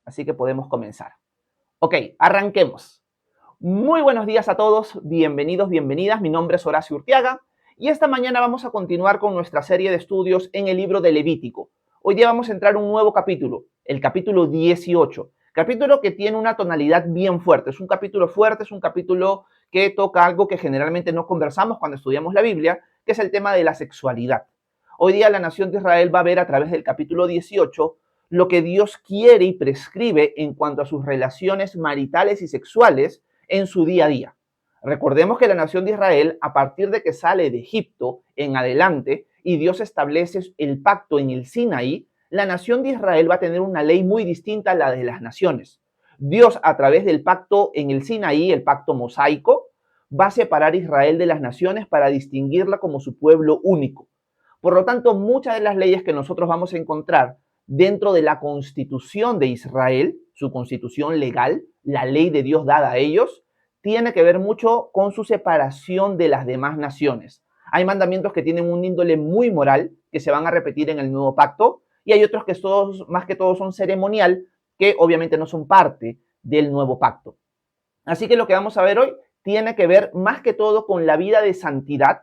así que podemos comenzar. Ok, arranquemos. Muy buenos días a todos, bienvenidos, bienvenidas. Mi nombre es Horacio Urteaga y esta mañana vamos a continuar con nuestra serie de estudios en el libro de Levítico. Hoy día vamos a entrar a un nuevo capítulo, el capítulo 18. Capítulo que tiene una tonalidad bien fuerte. Es un capítulo fuerte, es un capítulo que toca algo que generalmente no conversamos cuando estudiamos la Biblia, que es el tema de la sexualidad. Hoy día la nación de Israel va a ver a través del capítulo 18 lo que Dios quiere y prescribe en cuanto a sus relaciones maritales y sexuales en su día a día. Recordemos que la nación de Israel, a partir de que sale de Egipto en adelante y Dios establece el pacto en el Sinaí, la nación de Israel va a tener una ley muy distinta a la de las naciones. Dios, a través del pacto en el Sinaí, el pacto mosaico, va a separar a Israel de las naciones para distinguirla como su pueblo único. Por lo tanto, muchas de las leyes que nosotros vamos a encontrar dentro de la constitución de Israel, su constitución legal, la ley de Dios dada a ellos, tiene que ver mucho con su separación de las demás naciones. Hay mandamientos que tienen un índole muy moral, que se van a repetir en el nuevo pacto, y hay otros que todos, más que todos son ceremonial, que obviamente no son parte del nuevo pacto. Así que lo que vamos a ver hoy tiene que ver más que todo con la vida de santidad.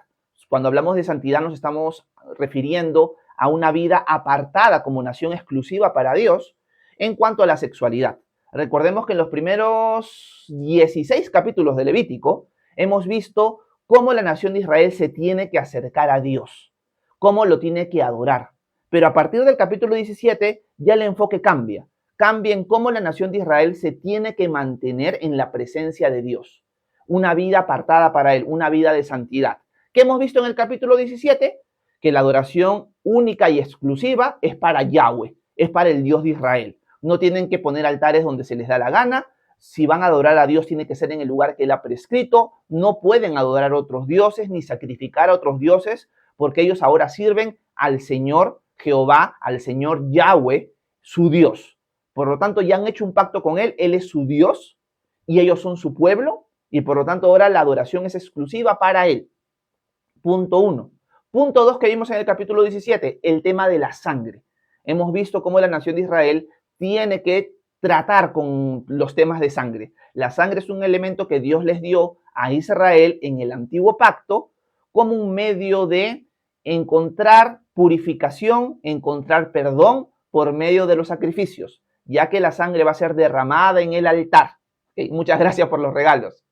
Cuando hablamos de santidad nos estamos refiriendo a una vida apartada como nación exclusiva para Dios en cuanto a la sexualidad. Recordemos que en los primeros 16 capítulos de Levítico hemos visto cómo la nación de Israel se tiene que acercar a Dios, cómo lo tiene que adorar. Pero a partir del capítulo 17 ya el enfoque cambia. Cambia en cómo la nación de Israel se tiene que mantener en la presencia de Dios. Una vida apartada para Él, una vida de santidad. ¿Qué hemos visto en el capítulo 17? Que la adoración única y exclusiva es para Yahweh, es para el Dios de Israel. No tienen que poner altares donde se les da la gana. Si van a adorar a Dios, tiene que ser en el lugar que Él ha prescrito. No pueden adorar a otros dioses ni sacrificar a otros dioses, porque ellos ahora sirven al Señor Jehová, al Señor Yahweh, su Dios. Por lo tanto, ya han hecho un pacto con Él. Él es su Dios y ellos son su pueblo. Y por lo tanto, ahora la adoración es exclusiva para Él. Punto 1. Punto 2 que vimos en el capítulo 17, el tema de la sangre. Hemos visto cómo la nación de Israel tiene que tratar con los temas de sangre. La sangre es un elemento que Dios les dio a Israel en el antiguo pacto como un medio de encontrar purificación, encontrar perdón por medio de los sacrificios, ya que la sangre va a ser derramada en el altar. Okay, muchas gracias por los regalos.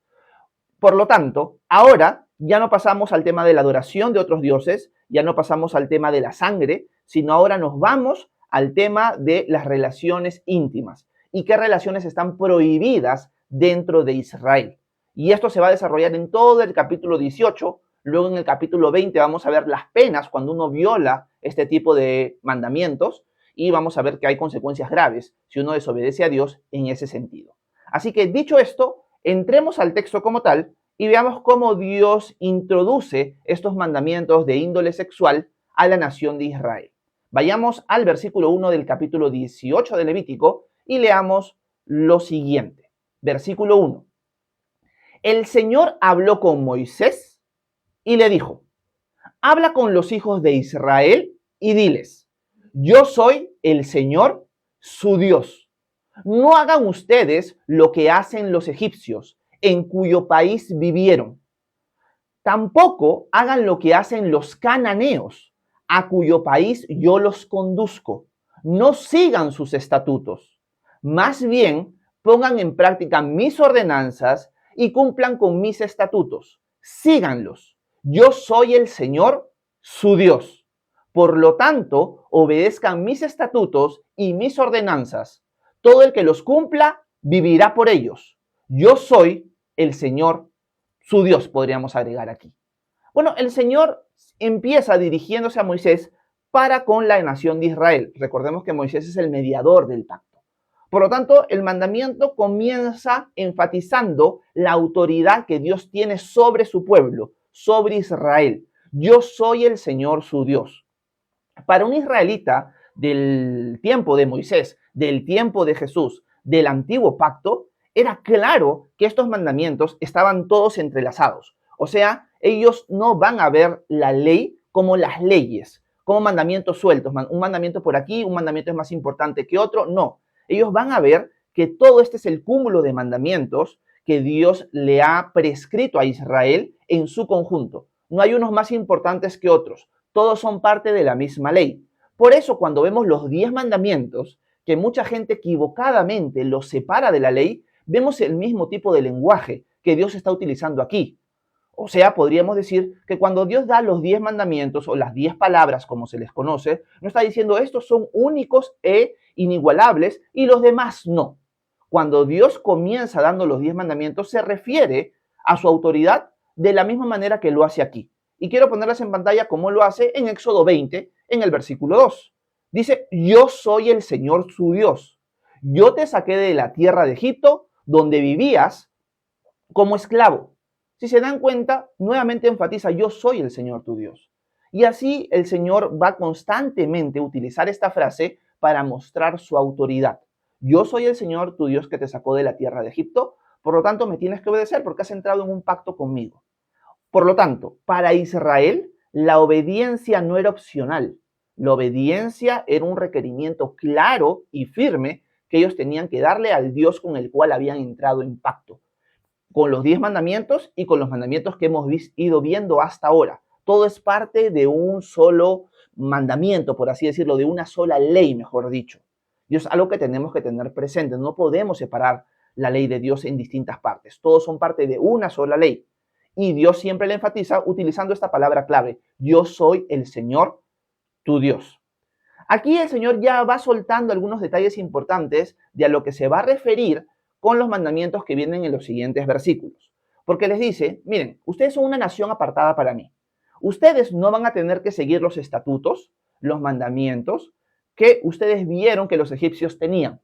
Por lo tanto, ahora ya no pasamos al tema de la adoración de otros dioses, ya no pasamos al tema de la sangre, sino ahora nos vamos al tema de las relaciones íntimas y qué relaciones están prohibidas dentro de Israel. Y esto se va a desarrollar en todo el capítulo 18. Luego en el capítulo 20 vamos a ver las penas cuando uno viola este tipo de mandamientos y vamos a ver que hay consecuencias graves si uno desobedece a Dios en ese sentido. Así que dicho esto, entremos al texto como tal y veamos cómo Dios introduce estos mandamientos de índole sexual a la nación de Israel. Vayamos al versículo 1 del capítulo 18 de Levítico y leamos lo siguiente. Versículo 1. El Señor habló con Moisés y le dijo: habla con los hijos de Israel y diles: yo soy el Señor, su Dios. No hagan ustedes lo que hacen los egipcios, en cuyo país vivieron. Tampoco hagan lo que hacen los cananeos, a cuyo país yo los conduzco. No sigan sus estatutos. Más bien, pongan en práctica mis ordenanzas y cumplan con mis estatutos. Síganlos. Yo soy el Señor, su Dios. Por lo tanto, obedezcan mis estatutos y mis ordenanzas. Todo el que los cumpla vivirá por ellos. Yo soy el Señor, su Dios, podríamos agregar aquí. Bueno, el Señor empieza dirigiéndose a Moisés para con la nación de Israel. Recordemos que Moisés es el mediador del pacto. Por lo tanto, el mandamiento comienza enfatizando la autoridad que Dios tiene sobre su pueblo, sobre Israel. Yo soy el Señor, su Dios. Para un israelita del tiempo de Moisés, del tiempo de Jesús, del antiguo pacto, era claro que estos mandamientos estaban todos entrelazados. O sea, ellos no van a ver la ley como las leyes, como mandamientos sueltos. Un mandamiento por aquí, un mandamiento es más importante que otro. No, ellos van a ver que todo este es el cúmulo de mandamientos que Dios le ha prescrito a Israel en su conjunto. No hay unos más importantes que otros. Todos son parte de la misma ley. Por eso, cuando vemos los 10 mandamientos, que mucha gente equivocadamente los separa de la ley, vemos el mismo tipo de lenguaje que Dios está utilizando aquí. O sea, podríamos decir que cuando Dios da los 10 mandamientos o las 10 palabras, como se les conoce, no está diciendo estos son únicos e inigualables y los demás no. Cuando Dios comienza dando los 10 mandamientos, se refiere a su autoridad de la misma manera que lo hace aquí. Y quiero ponerlas en pantalla como lo hace en Éxodo 20, en el versículo 2. Dice, yo soy el Señor su Dios. Yo te saqué de la tierra de Egipto, donde vivías como esclavo. Si se dan cuenta, nuevamente enfatiza, yo soy el Señor tu Dios. Y así el Señor va constantemente a utilizar esta frase para mostrar su autoridad. Yo soy el Señor tu Dios que te sacó de la tierra de Egipto, por lo tanto me tienes que obedecer porque has entrado en un pacto conmigo. Por lo tanto, para Israel, la obediencia no era opcional. La obediencia era un requerimiento claro y firme que ellos tenían que darle al Dios con el cual habían entrado en pacto, con los 10 mandamientos y con los mandamientos que hemos ido viendo hasta ahora. Todo es parte de un solo mandamiento, por así decirlo, de una sola ley, mejor dicho. Y es algo que tenemos que tener presente. No podemos separar la ley de Dios en distintas partes. Todos son parte de una sola ley. Y Dios siempre le enfatiza utilizando esta palabra clave. Yo soy el Señor, tu Dios. Aquí el Señor ya va soltando algunos detalles importantes de a lo que se va a referir con los mandamientos que vienen en los siguientes versículos. Porque les dice, miren, ustedes son una nación apartada para mí. Ustedes no van a tener que seguir los estatutos, los mandamientos que ustedes vieron que los egipcios tenían.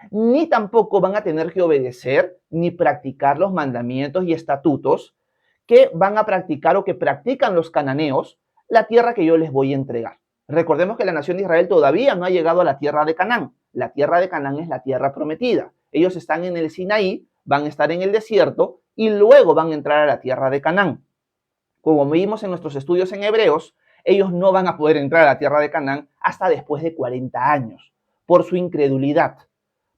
Ni tampoco van a tener que obedecer ni practicar los mandamientos y estatutos que van a practicar o que practican los cananeos, la tierra que yo les voy a entregar. Recordemos que la nación de Israel todavía no ha llegado a la tierra de Canaán. La tierra de Canaán es la tierra prometida. Ellos están en el Sinaí, van a estar en el desierto y luego van a entrar a la tierra de Canaán. Como vimos en nuestros estudios en Hebreos, ellos no van a poder entrar a la tierra de Canaán hasta después de 40 años, por su incredulidad.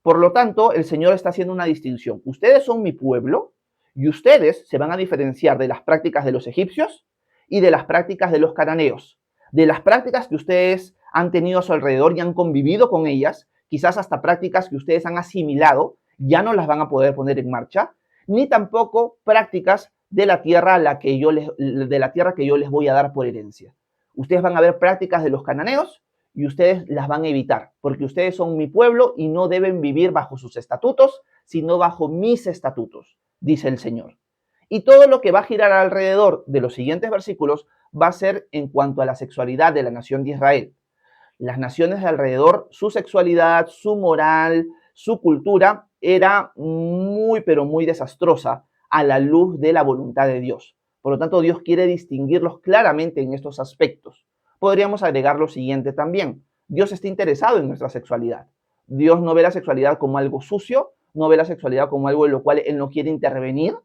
Por lo tanto, el Señor está haciendo una distinción. Ustedes son mi pueblo y ustedes se van a diferenciar de las prácticas de los egipcios y de las prácticas de los cananeos. De las prácticas que ustedes han tenido a su alrededor y han convivido con ellas, quizás hasta prácticas que ustedes han asimilado, ya no las van a poder poner en marcha, ni tampoco prácticas de la tierra que yo les voy a dar por herencia. Ustedes van a ver prácticas de los cananeos y ustedes las van a evitar, porque ustedes son mi pueblo y no deben vivir bajo sus estatutos, sino bajo mis estatutos, dice el Señor. Y todo lo que va a girar alrededor de los siguientes versículos va a ser en cuanto a la sexualidad de la nación de Israel. Las naciones de alrededor, su sexualidad, su moral, su cultura era muy, pero muy desastrosa a la luz de la voluntad de Dios. Por lo tanto, Dios quiere distinguirlos claramente en estos aspectos. Podríamos agregar lo siguiente también. Dios está interesado en nuestra sexualidad. Dios no ve la sexualidad como algo sucio, no ve la sexualidad como algo en lo cual Él no quiere intervenir,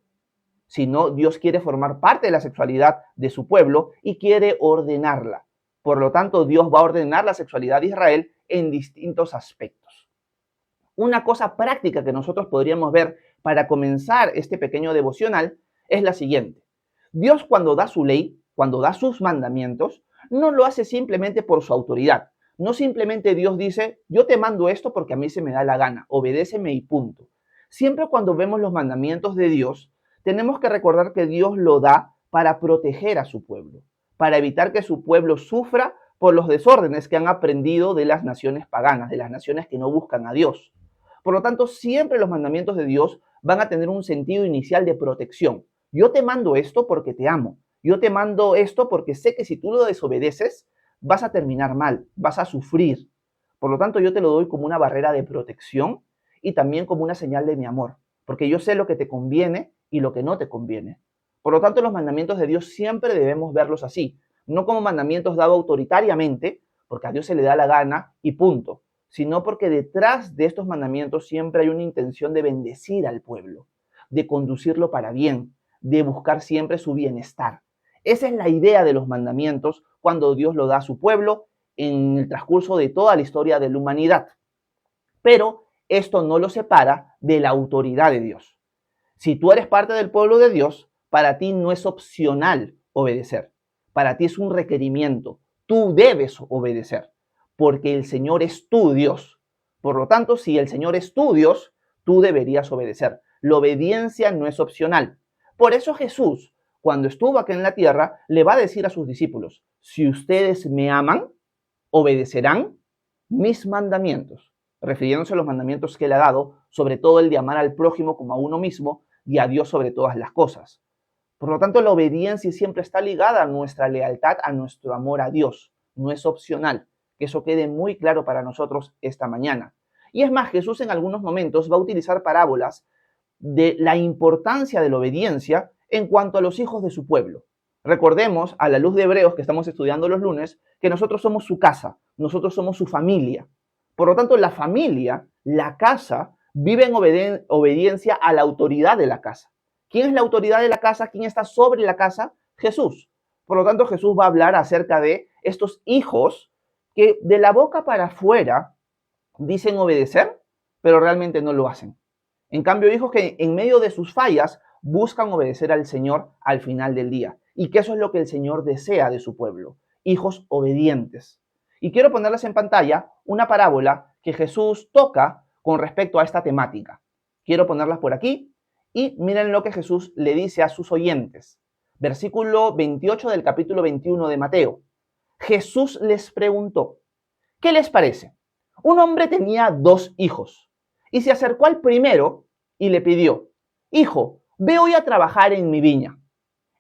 sino Dios quiere formar parte de la sexualidad de su pueblo y quiere ordenarla. Por lo tanto, Dios va a ordenar la sexualidad de Israel en distintos aspectos. Una cosa práctica que nosotros podríamos ver para comenzar este pequeño devocional es la siguiente. Dios cuando da su ley, cuando da sus mandamientos, no lo hace simplemente por su autoridad. No simplemente Dios dice, yo te mando esto porque a mí se me da la gana, obedéceme y punto. Siempre cuando vemos los mandamientos de Dios, tenemos que recordar que Dios lo da para proteger a su pueblo, para evitar que su pueblo sufra por los desórdenes que han aprendido de las naciones paganas, de las naciones que no buscan a Dios. Por lo tanto, siempre los mandamientos de Dios van a tener un sentido inicial de protección. Yo te mando esto porque te amo. Yo te mando esto porque sé que si tú lo desobedeces, vas a terminar mal, vas a sufrir. Por lo tanto, yo te lo doy como una barrera de protección y también como una señal de mi amor, porque yo sé lo que te conviene y lo que no te conviene. Por lo tanto, los mandamientos de Dios siempre debemos verlos así, no como mandamientos dados autoritariamente, porque a Dios se le da la gana y punto, sino porque detrás de estos mandamientos siempre hay una intención de bendecir al pueblo, de conducirlo para bien, de buscar siempre su bienestar. Esa es la idea de los mandamientos cuando Dios lo da a su pueblo en el transcurso de toda la historia de la humanidad. Pero esto no lo separa de la autoridad de Dios. Si tú eres parte del pueblo de Dios, para ti no es opcional obedecer. Para ti es un requerimiento. Tú debes obedecer, porque el Señor es tu Dios. Por lo tanto, si el Señor es tu Dios, tú deberías obedecer. La obediencia no es opcional. Por eso Jesús, cuando estuvo aquí en la tierra, le va a decir a sus discípulos, si ustedes me aman, obedecerán mis mandamientos, refiriéndose a los mandamientos que le ha dado, sobre todo el de amar al prójimo como a uno mismo y a Dios sobre todas las cosas. Por lo tanto, la obediencia siempre está ligada a nuestra lealtad, a nuestro amor a Dios. No es opcional. Que eso quede muy claro para nosotros esta mañana. Y es más, Jesús en algunos momentos va a utilizar parábolas de la importancia de la obediencia en cuanto a los hijos de su pueblo. Recordemos, a la luz de Hebreos que estamos estudiando los lunes, que nosotros somos su casa, nosotros somos su familia. Por lo tanto, la familia, la casa, vive en obediencia a la autoridad de la casa. ¿Quién es la autoridad de la casa? ¿Quién está sobre la casa? Jesús. Por lo tanto, Jesús va a hablar acerca de estos hijos que de la boca para afuera dicen obedecer, pero realmente no lo hacen. En cambio, hijos que en medio de sus fallas buscan obedecer al Señor al final del día. Y que eso es lo que el Señor desea de su pueblo. Hijos obedientes. Y quiero ponerles en pantalla una parábola que Jesús toca con respecto a esta temática. Quiero ponerlas por aquí y miren lo que Jesús le dice a sus oyentes. Versículo 28 del capítulo 21 de Mateo. Jesús les preguntó, ¿qué les parece? Un hombre tenía 2 hijos y se acercó al primero y le pidió, hijo, ve hoy a trabajar en mi viña.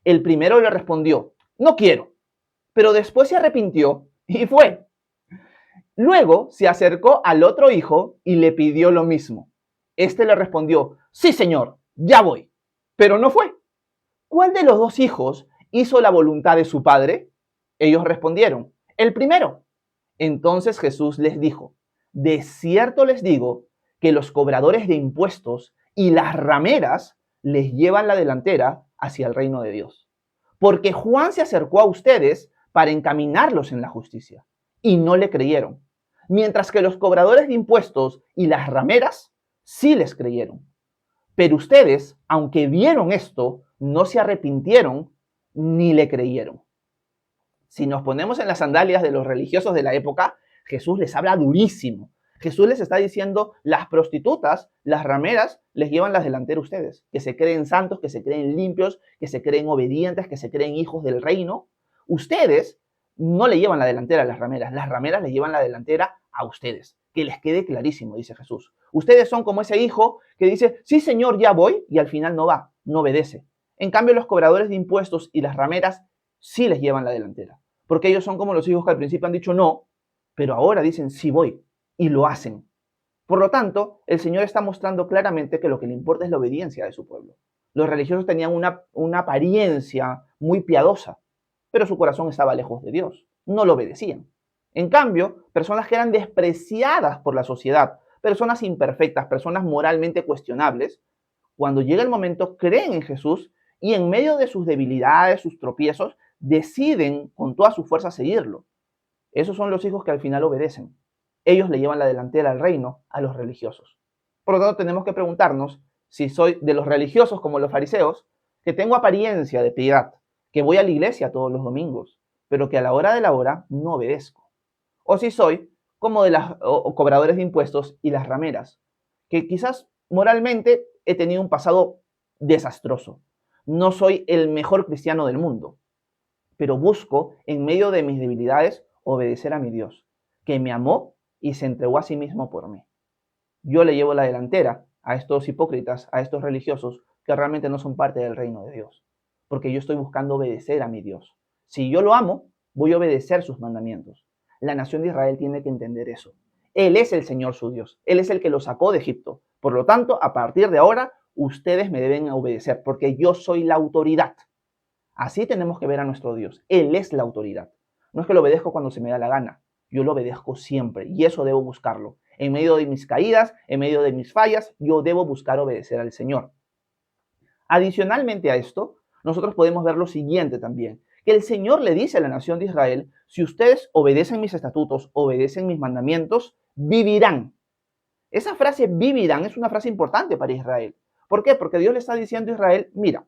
El primero le respondió, no quiero, pero después se arrepintió y fue. Luego se acercó al otro hijo y le pidió lo mismo. Este le respondió, sí, señor, ya voy, pero no fue. ¿Cuál de los 2 hijos hizo la voluntad de su padre? Ellos respondieron, el primero. Entonces Jesús les dijo, de cierto les digo que los cobradores de impuestos y las rameras les llevan la delantera hacia el reino de Dios. Porque Juan se acercó a ustedes para encaminarlos en la justicia y no le creyeron, mientras que los cobradores de impuestos y las rameras sí les creyeron. Pero ustedes, aunque vieron esto, no se arrepintieron ni le creyeron. Si nos ponemos en las sandalias de los religiosos de la época, Jesús les habla durísimo. Jesús les está diciendo, las prostitutas, las rameras, les llevan las delanteras a ustedes, que se creen santos, que se creen limpios, que se creen obedientes, que se creen hijos del reino. Ustedes no le llevan la delantera a las rameras les llevan la delantera a ustedes. Que les quede clarísimo, dice Jesús. Ustedes son como ese hijo que dice, sí señor, ya voy, y al final no va, no obedece. En cambio, los cobradores de impuestos y las rameras sí les llevan la delantera. Porque ellos son como los hijos que al principio han dicho no, pero ahora dicen sí voy y lo hacen. Por lo tanto, el Señor está mostrando claramente que lo que le importa es la obediencia de su pueblo. Los religiosos tenían una apariencia muy piadosa, pero su corazón estaba lejos de Dios. No lo obedecían. En cambio, personas que eran despreciadas por la sociedad, personas imperfectas, personas moralmente cuestionables, cuando llega el momento creen en Jesús y en medio de sus debilidades, sus tropiezos, deciden con toda su fuerza seguirlo. Esos son los hijos que al final obedecen. Ellos le llevan la delantera al reino a los religiosos. Por lo tanto, tenemos que preguntarnos si soy de los religiosos como los fariseos, que tengo apariencia de piedad, que voy a la iglesia todos los domingos, pero que a la hora de la hora no obedezco. O si soy como de los cobradores de impuestos y las rameras, que quizás moralmente he tenido un pasado desastroso. No soy el mejor cristiano del mundo, pero busco, en medio de mis debilidades, obedecer a mi Dios, que me amó y se entregó a sí mismo por mí. Yo le llevo la delantera a estos hipócritas, a estos religiosos, que realmente no son parte del reino de Dios, porque yo estoy buscando obedecer a mi Dios. Si yo lo amo, voy a obedecer sus mandamientos. La nación de Israel tiene que entender eso. Él es el Señor su Dios, Él es el que los sacó de Egipto. Por lo tanto, a partir de ahora, ustedes me deben obedecer, porque yo soy la autoridad. Así tenemos que ver a nuestro Dios. Él es la autoridad. No es que lo obedezco cuando se me da la gana. Yo lo obedezco siempre y eso debo buscarlo. En medio de mis caídas, en medio de mis fallas, yo debo buscar obedecer al Señor. Adicionalmente a esto, nosotros podemos ver lo siguiente también, que el Señor le dice a la nación de Israel, si ustedes obedecen mis estatutos, obedecen mis mandamientos, vivirán. Esa frase vivirán es una frase importante para Israel. ¿Por qué? Porque Dios le está diciendo a Israel, mira,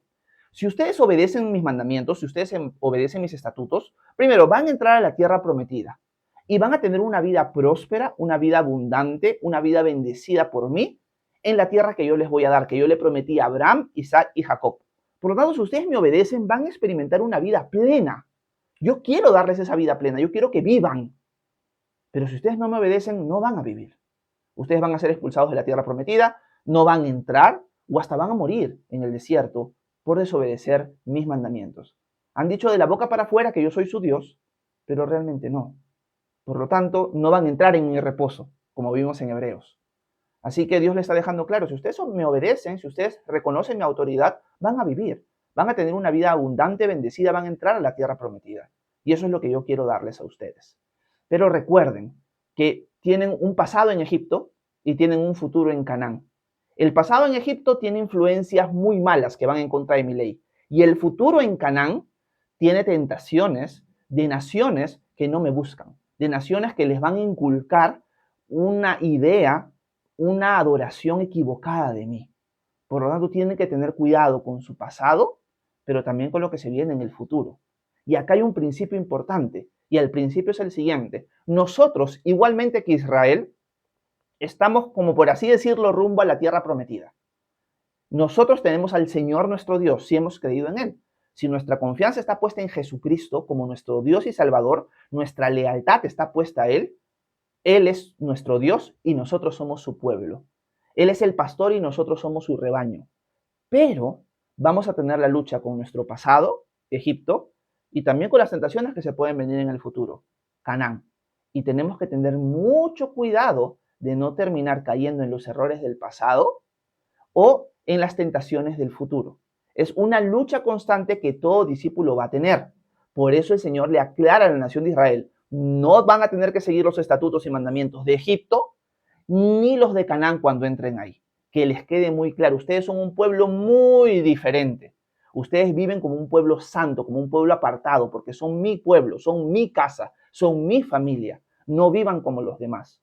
si ustedes obedecen mis mandamientos, si ustedes obedecen mis estatutos, primero van a entrar a la tierra prometida y van a tener una vida próspera, una vida abundante, una vida bendecida por mí en la tierra que yo les voy a dar, que yo le prometí a Abraham, Isaac y Jacob. Por lo tanto, si ustedes me obedecen, van a experimentar una vida plena. Yo quiero darles esa vida plena, yo quiero que vivan. Pero si ustedes no me obedecen, no van a vivir. Ustedes van a ser expulsados de la tierra prometida, no van a entrar o hasta van a morir en el desierto por desobedecer mis mandamientos. Han dicho de la boca para afuera que yo soy su Dios, pero realmente no. Por lo tanto, no van a entrar en mi reposo, como vimos en Hebreos. Así que Dios le está dejando claro, si ustedes me obedecen, si ustedes reconocen mi autoridad, van a vivir, van a tener una vida abundante, bendecida, van a entrar a la tierra prometida. Y eso es lo que yo quiero darles a ustedes. Pero recuerden que tienen un pasado en Egipto y tienen un futuro en Canaán. El pasado en Egipto tiene influencias muy malas que van en contra de mi ley. Y el futuro en Canaán tiene tentaciones de naciones que no me buscan, de naciones que les van a inculcar una idea, una adoración equivocada de mí. Por lo tanto, tienen que tener cuidado con su pasado, pero también con lo que se viene en el futuro. Y acá hay un principio importante, y el principio es el siguiente. Nosotros, igualmente que Israel, estamos, como por así decirlo, rumbo a la tierra prometida. Nosotros tenemos al Señor nuestro Dios, si hemos creído en Él. Si nuestra confianza está puesta en Jesucristo como nuestro Dios y Salvador, nuestra lealtad está puesta a Él. Él es nuestro Dios y nosotros somos su pueblo. Él es el pastor y nosotros somos su rebaño. Pero vamos a tener la lucha con nuestro pasado, Egipto, y también con las tentaciones que se pueden venir en el futuro, Canaán. Y tenemos que tener mucho cuidado de no terminar cayendo en los errores del pasado o en las tentaciones del futuro. Es una lucha constante que todo discípulo va a tener. Por eso el Señor le aclara a la nación de Israel, no van a tener que seguir los estatutos y mandamientos de Egipto, ni los de Canaán cuando entren ahí. Que les quede muy claro, ustedes son un pueblo muy diferente. Ustedes viven como un pueblo santo, como un pueblo apartado, porque son mi pueblo, son mi casa, son mi familia. No vivan como los demás.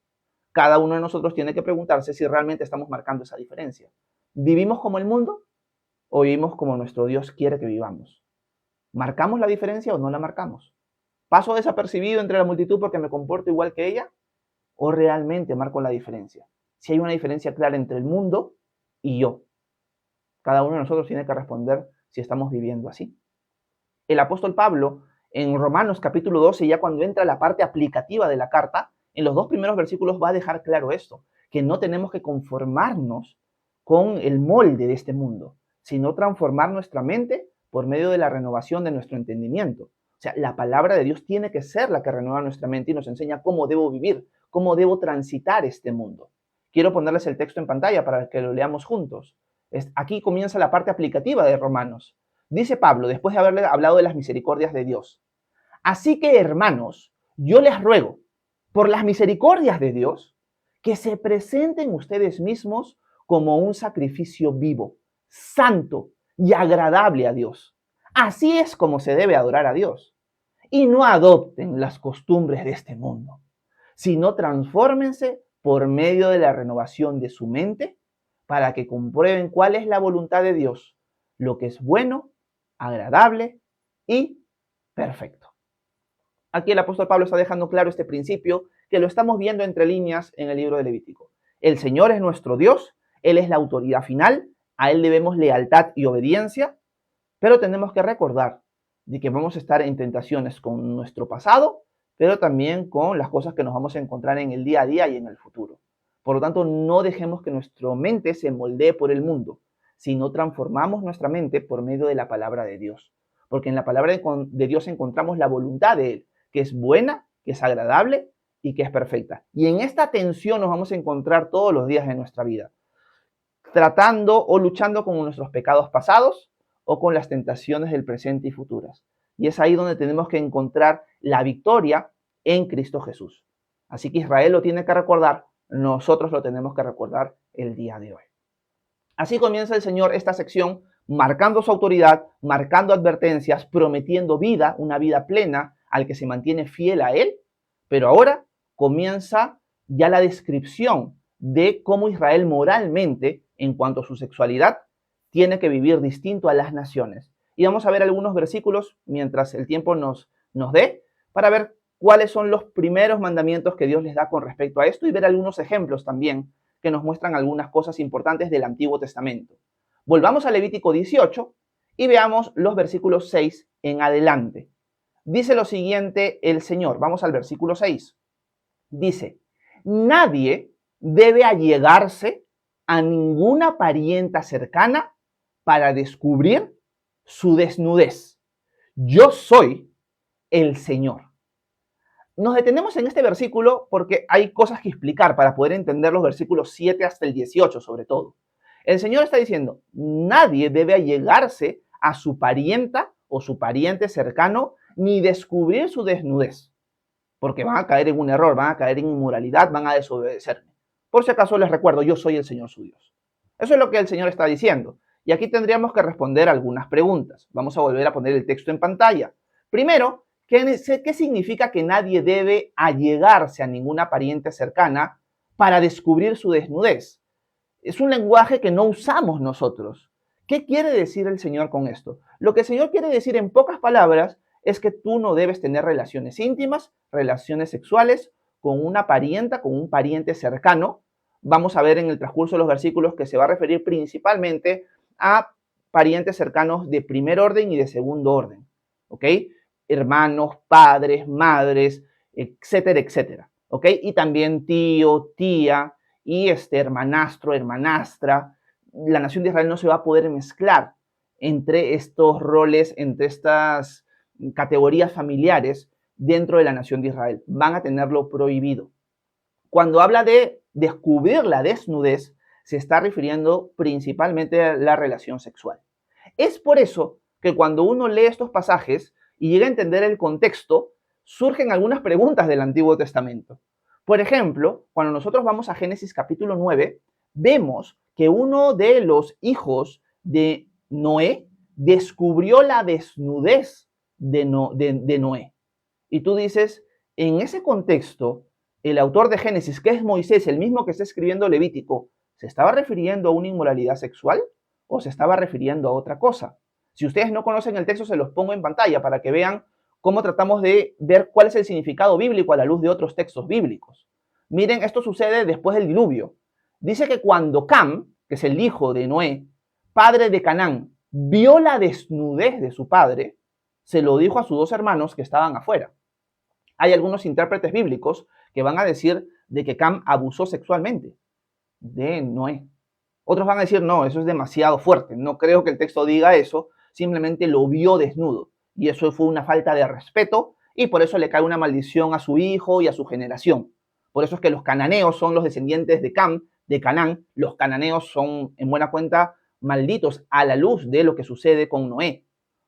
Cada uno de nosotros tiene que preguntarse si realmente estamos marcando esa diferencia. ¿Vivimos como el mundo o vivimos como nuestro Dios quiere que vivamos? ¿Marcamos la diferencia o no la marcamos? ¿Paso desapercibido entre la multitud porque me comporto igual que ella? ¿O realmente marco la diferencia? Si hay una diferencia clara entre el mundo y yo. Cada uno de nosotros tiene que responder si estamos viviendo así. El apóstol Pablo, en Romanos capítulo 12, ya cuando entra la parte aplicativa de la carta, en los 2 primeros versículos va a dejar claro esto, que no tenemos que conformarnos con el molde de este mundo, sino transformar nuestra mente por medio de la renovación de nuestro entendimiento. O sea, la palabra de Dios tiene que ser la que renueva nuestra mente y nos enseña cómo debo vivir, cómo debo transitar este mundo. Quiero ponerles el texto en pantalla para que lo leamos juntos. Aquí comienza la parte aplicativa de Romanos. Dice Pablo, después de haberle hablado de las misericordias de Dios: así que, hermanos, yo les ruego, por las misericordias de Dios, que se presenten ustedes mismos como un sacrificio vivo, santo y agradable a Dios. Así es como se debe adorar a Dios. Y no adopten las costumbres de este mundo, sino transfórmense por medio de la renovación de su mente para que comprueben cuál es la voluntad de Dios, lo que es bueno, agradable y perfecto. Aquí el apóstol Pablo está dejando claro este principio que lo estamos viendo entre líneas en el libro de Levítico. El Señor es nuestro Dios, Él es la autoridad final, a Él debemos lealtad y obediencia, pero tenemos que recordar de que vamos a estar en tentaciones con nuestro pasado, pero también con las cosas que nos vamos a encontrar en el día a día y en el futuro. Por lo tanto, no dejemos que nuestra mente se moldee por el mundo, sino transformamos nuestra mente por medio de la palabra de Dios. Porque en la palabra de Dios encontramos la voluntad de Él, que es buena, que es agradable y que es perfecta. Y en esta tensión nos vamos a encontrar todos los días de nuestra vida, tratando o luchando con nuestros pecados pasados o con las tentaciones del presente y futuras. Y es ahí donde tenemos que encontrar la victoria en Cristo Jesús. Así que Israel lo tiene que recordar, nosotros lo tenemos que recordar el día de hoy. Así comienza el Señor esta sección, marcando su autoridad, marcando advertencias, prometiendo vida, una vida plena al que se mantiene fiel a Él. Pero ahora comienza ya la descripción de cómo Israel moralmente, en cuanto a su sexualidad, tiene que vivir distinto a las naciones. Y vamos a ver algunos versículos mientras el tiempo nos dé para ver cuáles son los primeros mandamientos que Dios les da con respecto a esto y ver algunos ejemplos también que nos muestran algunas cosas importantes del Antiguo Testamento. Volvamos a Levítico 18 y veamos los versículos 6 en adelante. Dice lo siguiente el Señor. Vamos al versículo 6. Dice, nadie debe allegarse a ninguna parienta cercana para descubrir su desnudez. Yo soy el Señor. Nos detenemos en este versículo porque hay cosas que explicar para poder entender los versículos 7 hasta el 18 sobre todo. El Señor está diciendo, nadie debe allegarse a su parienta o su pariente cercano ni descubrir su desnudez, porque van a caer en un error, van a caer en inmoralidad, van a desobedecerme. Por si acaso les recuerdo, yo soy el Señor su Dios. Eso es lo que el Señor está diciendo. Y aquí tendríamos que responder algunas preguntas. Vamos a volver a poner el texto en pantalla. Primero, ¿qué significa que nadie debe allegarse a ninguna pariente cercana para descubrir su desnudez? Es un lenguaje que no usamos nosotros. ¿Qué quiere decir el Señor con esto? Lo que el Señor quiere decir en pocas palabras es que tú no debes tener relaciones íntimas, relaciones sexuales con una parienta, con un pariente cercano. Vamos a ver en el transcurso de los versículos que se va a referir principalmente a parientes cercanos de primer orden y de segundo orden, ¿ok? Hermanos, padres, madres, etcétera, etcétera, ¿ok? Y también tío, tía y hermanastro, hermanastra. La nación de Israel no se va a poder mezclar entre estos roles, entre estas categorías familiares dentro de la nación de Israel. Van a tenerlo prohibido. Cuando habla de descubrir la desnudez, se está refiriendo principalmente a la relación sexual. Es por eso que cuando uno lee estos pasajes y llega a entender el contexto, surgen algunas preguntas del Antiguo Testamento. Por ejemplo, cuando nosotros vamos a Génesis capítulo 9, vemos que uno de los hijos de Noé descubrió la desnudez de Noé. Y tú dices, en ese contexto, el autor de Génesis, que es Moisés, el mismo que está escribiendo Levítico, ¿se estaba refiriendo a una inmoralidad sexual o se estaba refiriendo a otra cosa? Si ustedes no conocen el texto, se los pongo en pantalla para que vean cómo tratamos de ver cuál es el significado bíblico a la luz de otros textos bíblicos. Miren, esto sucede después del diluvio. Dice que cuando Cam, que es el hijo de Noé, padre de Canaán, vio la desnudez de su padre, se lo dijo a sus dos hermanos que estaban afuera. Hay algunos intérpretes bíblicos que van a decir de que Cam abusó sexualmente de Noé. Otros van a decir, no, eso es demasiado fuerte. No creo que el texto diga eso, simplemente lo vio desnudo. Y eso fue una falta de respeto y por eso le cae una maldición a su hijo y a su generación. Por eso es que los cananeos son los descendientes de Cam, de Canaán. Los cananeos son, en buena cuenta, malditos a la luz de lo que sucede con Noé.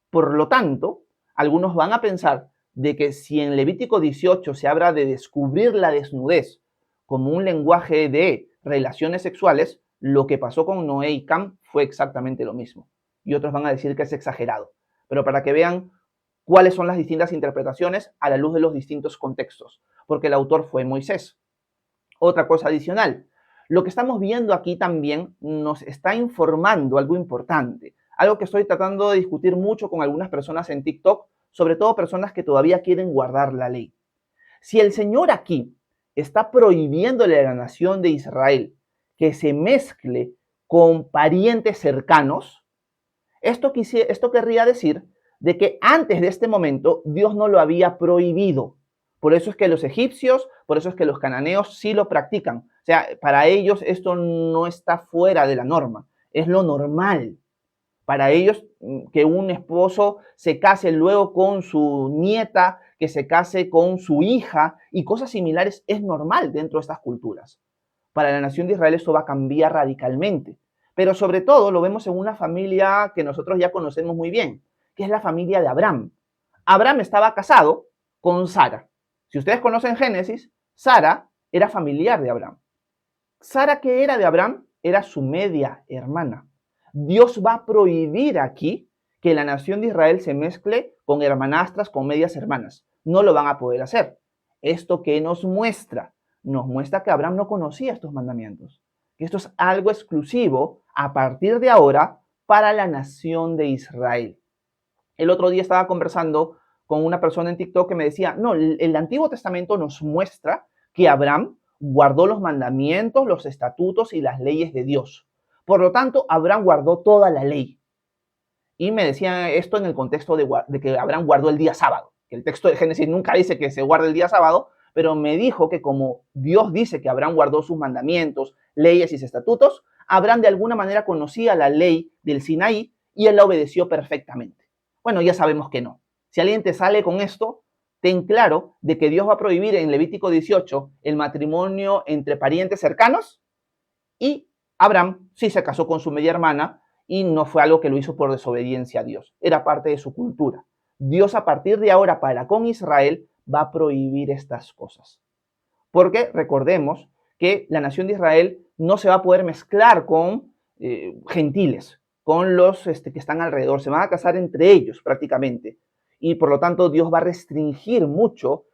Por lo tanto, algunos van a pensar de que si en Levítico 18 se habla de descubrir la desnudez como un lenguaje de relaciones sexuales, lo que pasó con Noé y Cam fue exactamente lo mismo. Y otros van a decir que es exagerado. Pero para que vean cuáles son las distintas interpretaciones a la luz de los distintos contextos, porque el autor fue Moisés. Otra cosa adicional, lo que estamos viendo aquí también nos está informando algo importante, algo que estoy tratando de discutir mucho con algunas personas en TikTok, sobre todo personas que todavía quieren guardar la ley. Si el Señor aquí está prohibiéndole a la nación de Israel que se mezcle con parientes cercanos, esto querría decir de que antes de este momento Dios no lo había prohibido. Por eso es que los egipcios, por eso es que los cananeos sí lo practican. O sea, para ellos esto no está fuera de la norma, es lo normal. Para ellos que un esposo se case luego con su nieta, que se case con su hija y cosas similares es normal dentro de estas culturas. Para la nación de Israel eso va a cambiar radicalmente. Pero sobre todo lo vemos en una familia que nosotros ya conocemos muy bien, que es la familia de Abraham. Abraham estaba casado con Sara. Si ustedes conocen Génesis, Sara era familiar de Abraham. Sara, ¿qué era de Abraham? Era su media hermana. Dios va a prohibir aquí que la nación de Israel se mezcle con hermanastras, con medias hermanas. No lo van a poder hacer. ¿Esto qué nos muestra? nos muestra que Abraham no conocía estos mandamientos, que esto es algo exclusivo a partir de ahora para la nación de Israel. El otro día estaba conversando con una persona en TikTok que me decía, no, el Antiguo Testamento nos muestra que Abraham guardó los mandamientos, los estatutos y las leyes de Dios. Por lo tanto, Abraham guardó toda la ley. Y me decía esto en el contexto de que Abraham guardó el día sábado. Que el texto de Génesis nunca dice que se guarde el día sábado, pero me dijo que como Dios dice que Abraham guardó sus mandamientos, leyes y estatutos, Abraham de alguna manera conocía la ley del Sinaí y él la obedeció perfectamente. Bueno, ya sabemos que no. Si alguien te sale con esto, ten claro de que Dios va a prohibir en Levítico 18 el matrimonio entre parientes cercanos y Abraham sí se casó con su media hermana y no fue algo que lo hizo por desobediencia a Dios, era parte de su cultura. Dios a partir de ahora para con Israel va a prohibir estas cosas. Porque recordemos que la nación de Israel no se va a poder mezclar con gentiles, con los que están alrededor, se van a casar entre ellos prácticamente. Y por lo tanto Dios va a restringir mucho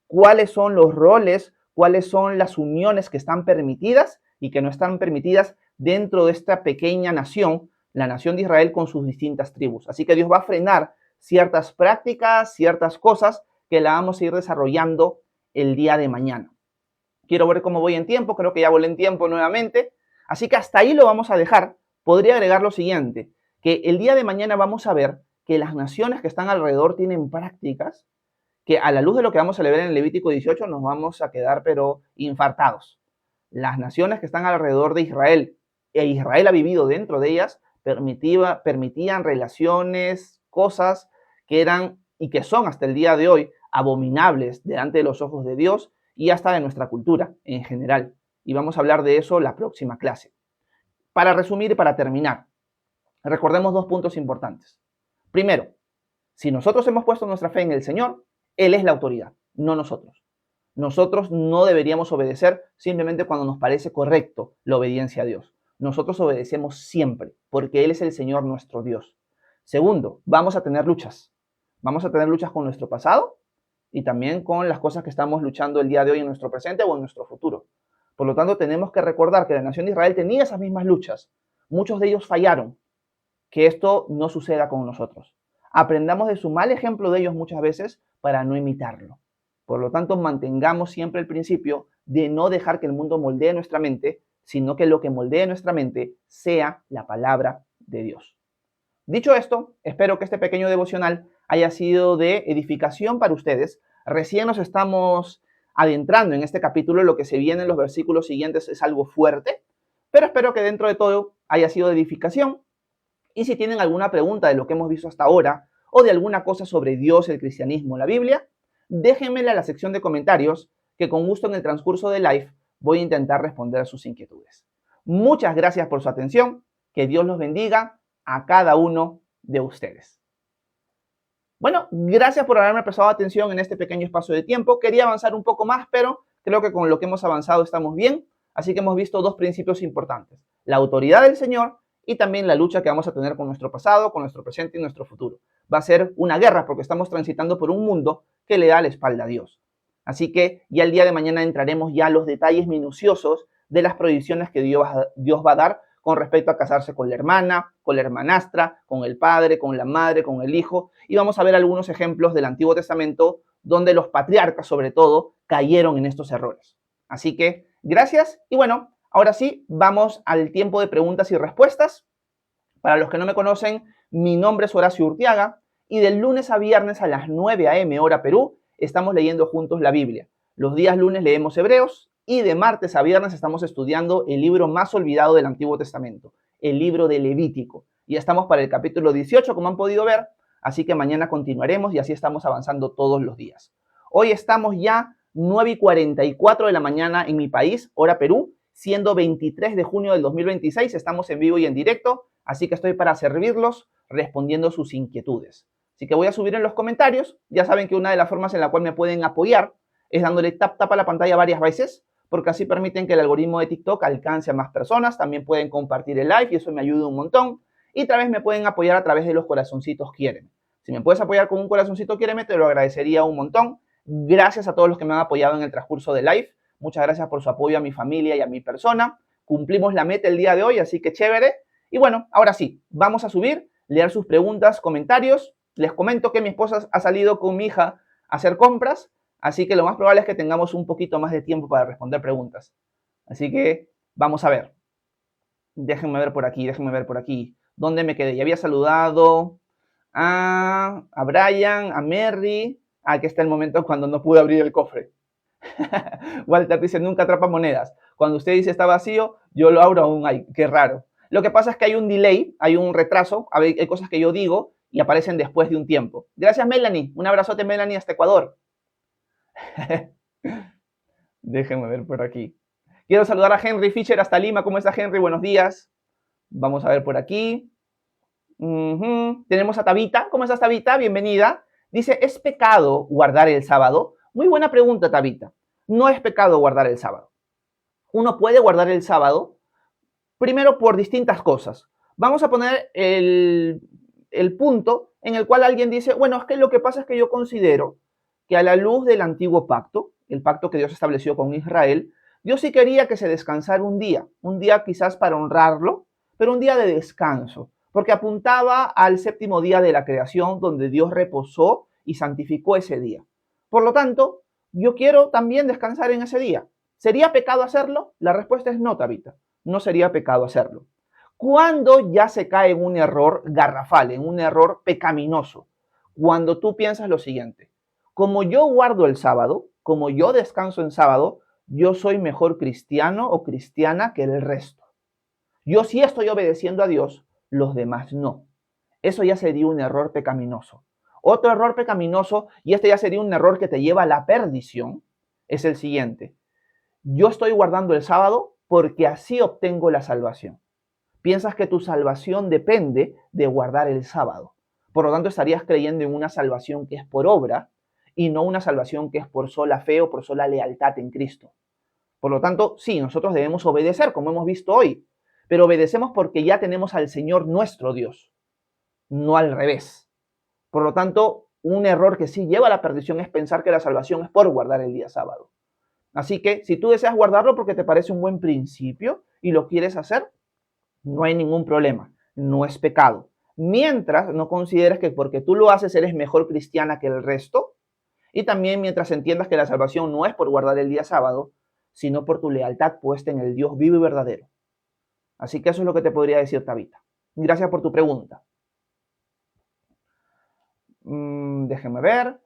cuáles son los roles, cuáles son las uniones que están permitidas y que no están permitidas dentro de esta pequeña nación, la nación de Israel con sus distintas tribus. Así que Dios va a frenar ciertas prácticas, ciertas cosas que la vamos a ir desarrollando el día de mañana. Quiero ver cómo voy en tiempo, creo que ya volé en tiempo nuevamente, así que hasta ahí lo vamos a dejar. Podría agregar lo siguiente, que el día de mañana vamos a ver que las naciones que están alrededor tienen prácticas que a la luz de lo que vamos a leer en Levítico 18 nos vamos a quedar pero infartados. Las naciones que están alrededor de Israel, e Israel ha vivido dentro de ellas, permitían relaciones, cosas que eran y que son hasta el día de hoy abominables delante de los ojos de Dios y hasta de nuestra cultura en general. Y vamos a hablar de eso la próxima clase. Para resumir y para terminar, recordemos dos puntos importantes. Primero, si nosotros hemos puesto nuestra fe en el Señor, Él es la autoridad, no nosotros. Nosotros no deberíamos obedecer simplemente cuando nos parece correcto la obediencia a Dios. Nosotros obedecemos siempre, porque Él es el Señor nuestro Dios. Segundo, vamos a tener luchas. Vamos a tener luchas con nuestro pasado y también con las cosas que estamos luchando el día de hoy en nuestro presente o en nuestro futuro. Por lo tanto, tenemos que recordar que la nación de Israel tenía esas mismas luchas. Muchos de ellos fallaron. Que esto no suceda con nosotros. Aprendamos de su mal ejemplo de ellos muchas veces para no imitarlo. Por lo tanto, mantengamos siempre el principio de no dejar que el mundo moldee nuestra mente, sino que lo que moldee nuestra mente sea la palabra de Dios. Dicho esto, espero que este pequeño devocional haya sido de edificación para ustedes. Recién nos estamos adentrando en este capítulo, lo que se viene en los versículos siguientes es algo fuerte, pero espero que dentro de todo haya sido de edificación. Y si tienen alguna pregunta de lo que hemos visto hasta ahora o de alguna cosa sobre Dios, el cristianismo, la Biblia, déjenmela en la sección de comentarios que con gusto en el transcurso del live voy a intentar responder sus inquietudes. Muchas gracias por su atención. Que Dios los bendiga a cada uno de ustedes. Bueno, gracias por haberme prestado atención en este pequeño espacio de tiempo. Quería avanzar un poco más, pero creo que con lo que hemos avanzado estamos bien. Así que hemos visto dos principios importantes. La autoridad del Señor y también la lucha que vamos a tener con nuestro pasado, con nuestro presente y nuestro futuro. Va a ser una guerra porque estamos transitando por un mundo que le da la espalda a Dios. Así que ya el día de mañana entraremos ya a los detalles minuciosos de las prohibiciones que Dios va a dar con respecto a casarse con la hermana, con la hermanastra, con el padre, con la madre, con el hijo. Y vamos a ver algunos ejemplos del Antiguo Testamento donde los patriarcas, sobre todo, cayeron en estos errores. Así que gracias y bueno, ahora sí, vamos al tiempo de preguntas y respuestas. Para los que no me conocen, mi nombre es Horacio Urtiaga y del lunes a viernes a las 9 a.m. hora Perú estamos leyendo juntos la Biblia. Los días lunes leemos Hebreos y de martes a viernes estamos estudiando el libro más olvidado del Antiguo Testamento, el libro de Levítico. Y estamos para el capítulo 18, como han podido ver, así que mañana continuaremos y así estamos avanzando todos los días. Hoy estamos ya 9:44 de la mañana en mi país, hora Perú, siendo 23 de junio del 2026, estamos en vivo y en directo, así que estoy para servirlos respondiendo sus inquietudes. Así que voy a subir en los comentarios, ya saben que una de las formas en la cual me pueden apoyar es dándole tap a la pantalla varias veces, porque así permiten que el algoritmo de TikTok alcance a más personas, también pueden compartir el live y eso me ayuda un montón, y otra vez me pueden apoyar a través de los corazoncitos quieren. Si me puedes apoyar con un corazoncito quiéreme, te lo agradecería un montón. Gracias a todos los que me han apoyado en el transcurso del live. Muchas gracias por su apoyo a mi familia y a mi persona. Cumplimos la meta el día de hoy, así que chévere. Y bueno, ahora sí, vamos a subir, leer sus preguntas, comentarios. Les comento que mi esposa ha salido con mi hija a hacer compras, así que lo más probable es que tengamos un poquito más de tiempo para responder preguntas. Así que vamos a ver. Déjenme ver por aquí. ¿Dónde me quedé? Ya había saludado a Brian, a Mary. Aquí está el momento cuando no pude abrir el cofre. Walter dice, nunca atrapa monedas. Cuando usted dice está vacío, yo lo abro aún hay. Qué raro. Lo que pasa es que hay un delay, hay un retraso, hay cosas que yo digo y aparecen después de un tiempo. Gracias, Melanie. Un abrazote, Melanie, hasta Ecuador. Déjenme ver por aquí. Quiero saludar a Henry Fisher hasta Lima. ¿Cómo está, Henry? Buenos días. Vamos a ver por aquí. Tenemos a Tabita. ¿Cómo estás, Tabita? Bienvenida. Dice, ¿es pecado guardar el sábado? Muy buena pregunta, Tabita. No es pecado guardar el sábado. Uno puede guardar el sábado, primero por distintas cosas. Vamos a poner el punto en el cual alguien dice, bueno, es que lo que pasa es que yo considero que a la luz del antiguo pacto, el pacto que Dios estableció con Israel, Dios sí quería que se descansara un día quizás para honrarlo, pero un día de descanso, porque apuntaba al séptimo día de la creación donde Dios reposó y santificó ese día. Por lo tanto, yo quiero también descansar en ese día. ¿Sería pecado hacerlo? La respuesta es no, Tabita. No sería pecado hacerlo. ¿Cuándo ya se cae en un error garrafal, en un error pecaminoso? Cuando tú piensas lo siguiente, como yo guardo el sábado, como yo descanso en sábado, yo soy mejor cristiano o cristiana que el resto. Yo sí estoy obedeciendo a Dios, los demás no. Eso ya sería un error pecaminoso. Otro error pecaminoso, y este ya sería un error que te lleva a la perdición, es el siguiente. Yo estoy guardando el sábado porque así obtengo la salvación. Piensas que tu salvación depende de guardar el sábado. Por lo tanto, estarías creyendo en una salvación que es por obra y no una salvación que es por sola fe o por sola lealtad en Cristo. Por lo tanto, sí, nosotros debemos obedecer, como hemos visto hoy, pero obedecemos porque ya tenemos al Señor nuestro Dios, no al revés. Por lo tanto, un error que sí lleva a la perdición es pensar que la salvación es por guardar el día sábado. Así que si tú deseas guardarlo porque te parece un buen principio y lo quieres hacer, no hay ningún problema, no es pecado. Mientras no consideres que porque tú lo haces eres mejor cristiana que el resto, y también mientras entiendas que la salvación no es por guardar el día sábado, sino por tu lealtad puesta en el Dios vivo y verdadero. Así que eso es lo que te podría decir, Tabita. Gracias por tu pregunta. Déjenme ver.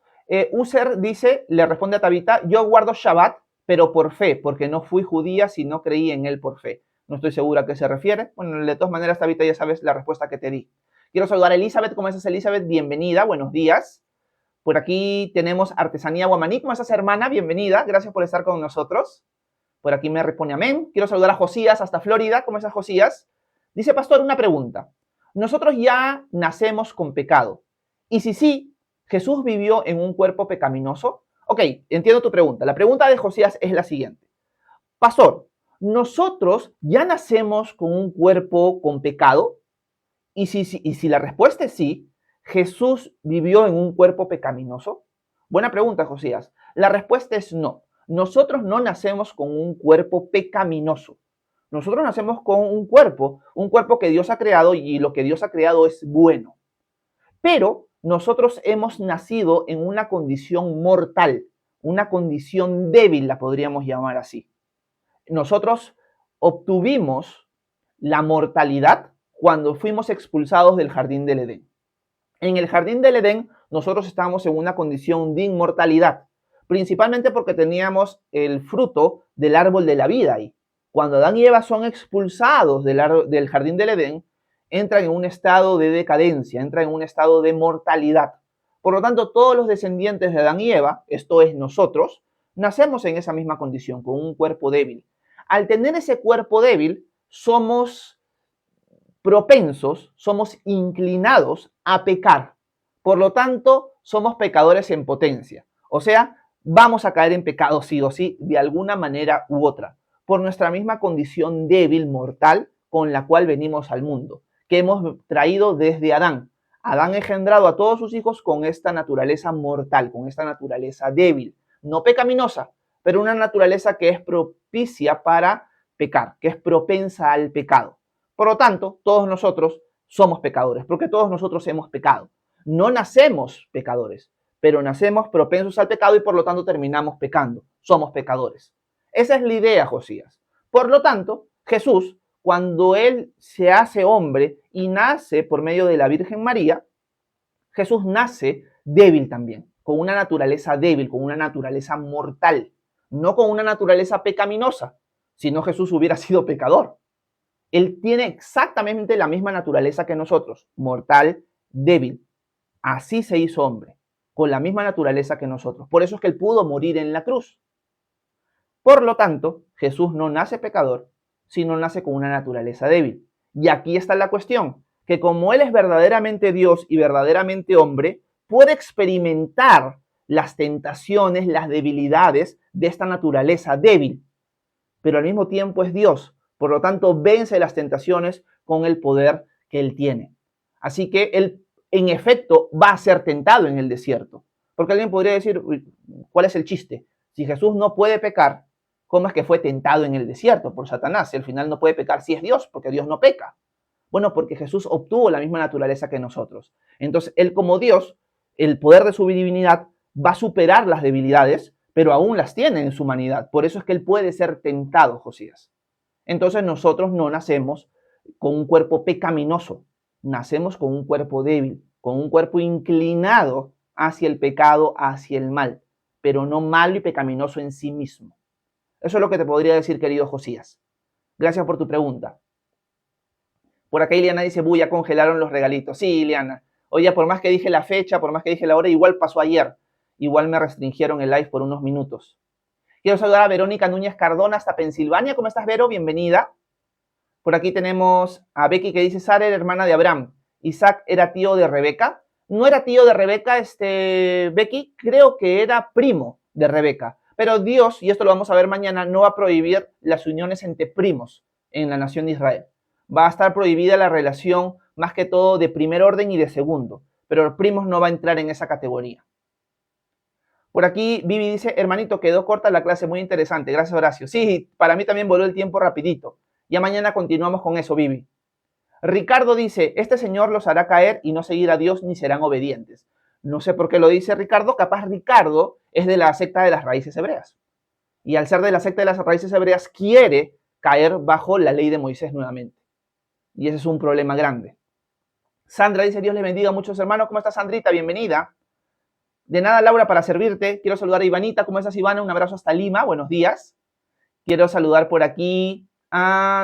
User dice, le responde a Tabita, yo guardo Shabbat, pero por fe, porque no fui judía si no creí en él por fe. No estoy segura a qué se refiere. Bueno, de todas maneras, Tabita, ya sabes la respuesta que te di. Quiero saludar a Elizabeth. ¿Cómo estás, Elizabeth? Bienvenida, buenos días. Por aquí tenemos Artesanía Guamaní. ¿Cómo estás, hermana? Bienvenida. Gracias por estar con nosotros. Por aquí me responde amén. Quiero saludar a Josías hasta Florida. ¿Cómo estás, Josías? Dice, pastor, una pregunta. Nosotros ya nacemos con pecado. Y si sí, ¿Jesús vivió en un cuerpo pecaminoso? Ok, entiendo tu pregunta. La pregunta de Josías es la siguiente. Pastor, ¿nosotros ya nacemos con un cuerpo con pecado? Y si la respuesta es sí, ¿Jesús vivió en un cuerpo pecaminoso? Buena pregunta, Josías. La respuesta es no. Nosotros no nacemos con un cuerpo pecaminoso. Nosotros nacemos con un cuerpo que Dios ha creado y lo que Dios ha creado es bueno. Pero nosotros hemos nacido en una condición mortal, una condición débil, la podríamos llamar así. Nosotros obtuvimos la mortalidad cuando fuimos expulsados del jardín del Edén. En el jardín del Edén, nosotros estábamos en una condición de inmortalidad, principalmente porque teníamos el fruto del árbol de la vida ahí. Cuando Adán y Eva son expulsados del jardín del Edén, entran en un estado de decadencia, entran en un estado de mortalidad. Por lo tanto, todos los descendientes de Adán y Eva, esto es nosotros, nacemos en esa misma condición, con un cuerpo débil. Al tener ese cuerpo débil, somos propensos, somos inclinados a pecar. Por lo tanto, somos pecadores en potencia. O sea, vamos a caer en pecado sí o sí, de alguna manera u otra, por nuestra misma condición débil, mortal, con la cual venimos al mundo, que hemos traído desde Adán. Adán engendrado a todos sus hijos con esta naturaleza mortal, con esta naturaleza débil, no pecaminosa, pero una naturaleza que es propicia para pecar, que es propensa al pecado. Por lo tanto, todos nosotros somos pecadores, porque todos nosotros hemos pecado. No nacemos pecadores, pero nacemos propensos al pecado y por lo tanto terminamos pecando. Somos pecadores. Esa es la idea, Josías. Por lo tanto, Jesús, cuando él se hace hombre y nace por medio de la Virgen María, Jesús nace débil también, con una naturaleza débil, con una naturaleza mortal, no con una naturaleza pecaminosa, si no Jesús hubiera sido pecador. Él tiene exactamente la misma naturaleza que nosotros, mortal, débil. Así se hizo hombre, con la misma naturaleza que nosotros. Por eso es que él pudo morir en la cruz. Por lo tanto, Jesús no nace pecador, sino nace con una naturaleza débil. Y aquí está la cuestión, que como él es verdaderamente Dios y verdaderamente hombre, puede experimentar las tentaciones, las debilidades de esta naturaleza débil, pero al mismo tiempo es Dios. Por lo tanto, vence las tentaciones con el poder que él tiene. Así que él, en efecto, va a ser tentado en el desierto. Porque alguien podría decir, ¿cuál es el chiste? Si Jesús no puede pecar, ¿cómo es que fue tentado en el desierto por Satanás? Si al final no puede pecar, si es Dios, porque Dios no peca. Bueno, porque Jesús obtuvo la misma naturaleza que nosotros. Entonces, él como Dios, el poder de su divinidad va a superar las debilidades, pero aún las tiene en su humanidad. Por eso es que él puede ser tentado, Josías. Entonces nosotros no nacemos con un cuerpo pecaminoso, nacemos con un cuerpo débil, con un cuerpo inclinado hacia el pecado, hacia el mal, pero no malo y pecaminoso en sí mismo. Eso es lo que te podría decir, querido Josías. Gracias por tu pregunta. Por acá Ileana dice, ya congelaron los regalitos. Sí, Ileana. Oye, por más que dije la fecha, por más que dije la hora, igual pasó ayer. Igual me restringieron el live por unos minutos. Quiero saludar a Verónica Núñez Cardona hasta Pensilvania. ¿Cómo estás, Vero? Bienvenida. Por aquí tenemos a Becky que dice, Sara era hermana de Abraham. Isaac era tío de Rebeca. No era tío de Rebeca, Becky, creo que era primo de Rebeca. Pero Dios, y esto lo vamos a ver mañana, no va a prohibir las uniones entre primos en la nación de Israel. Va a estar prohibida la relación más que todo de primer orden y de segundo. Pero los primos no va a entrar en esa categoría. Por aquí Vivi dice, hermanito, quedó corta la clase, muy interesante. Gracias, Horacio. Sí, para mí también voló el tiempo rapidito. Ya mañana continuamos con eso, Vivi. Ricardo dice, este señor los hará caer y no seguir a Dios ni serán obedientes. No sé por qué lo dice Ricardo, capaz Ricardo es de la secta de las raíces hebreas. Y al ser de la secta de las raíces hebreas, quiere caer bajo la ley de Moisés nuevamente. Y ese es un problema grande. Sandra dice, Dios les bendiga a muchos hermanos. ¿Cómo estás, Sandrita? Bienvenida. De nada, Laura, para servirte. Quiero saludar a Ivanita. ¿Cómo estás, Ivana? Un abrazo hasta Lima. Buenos días. Quiero saludar por aquí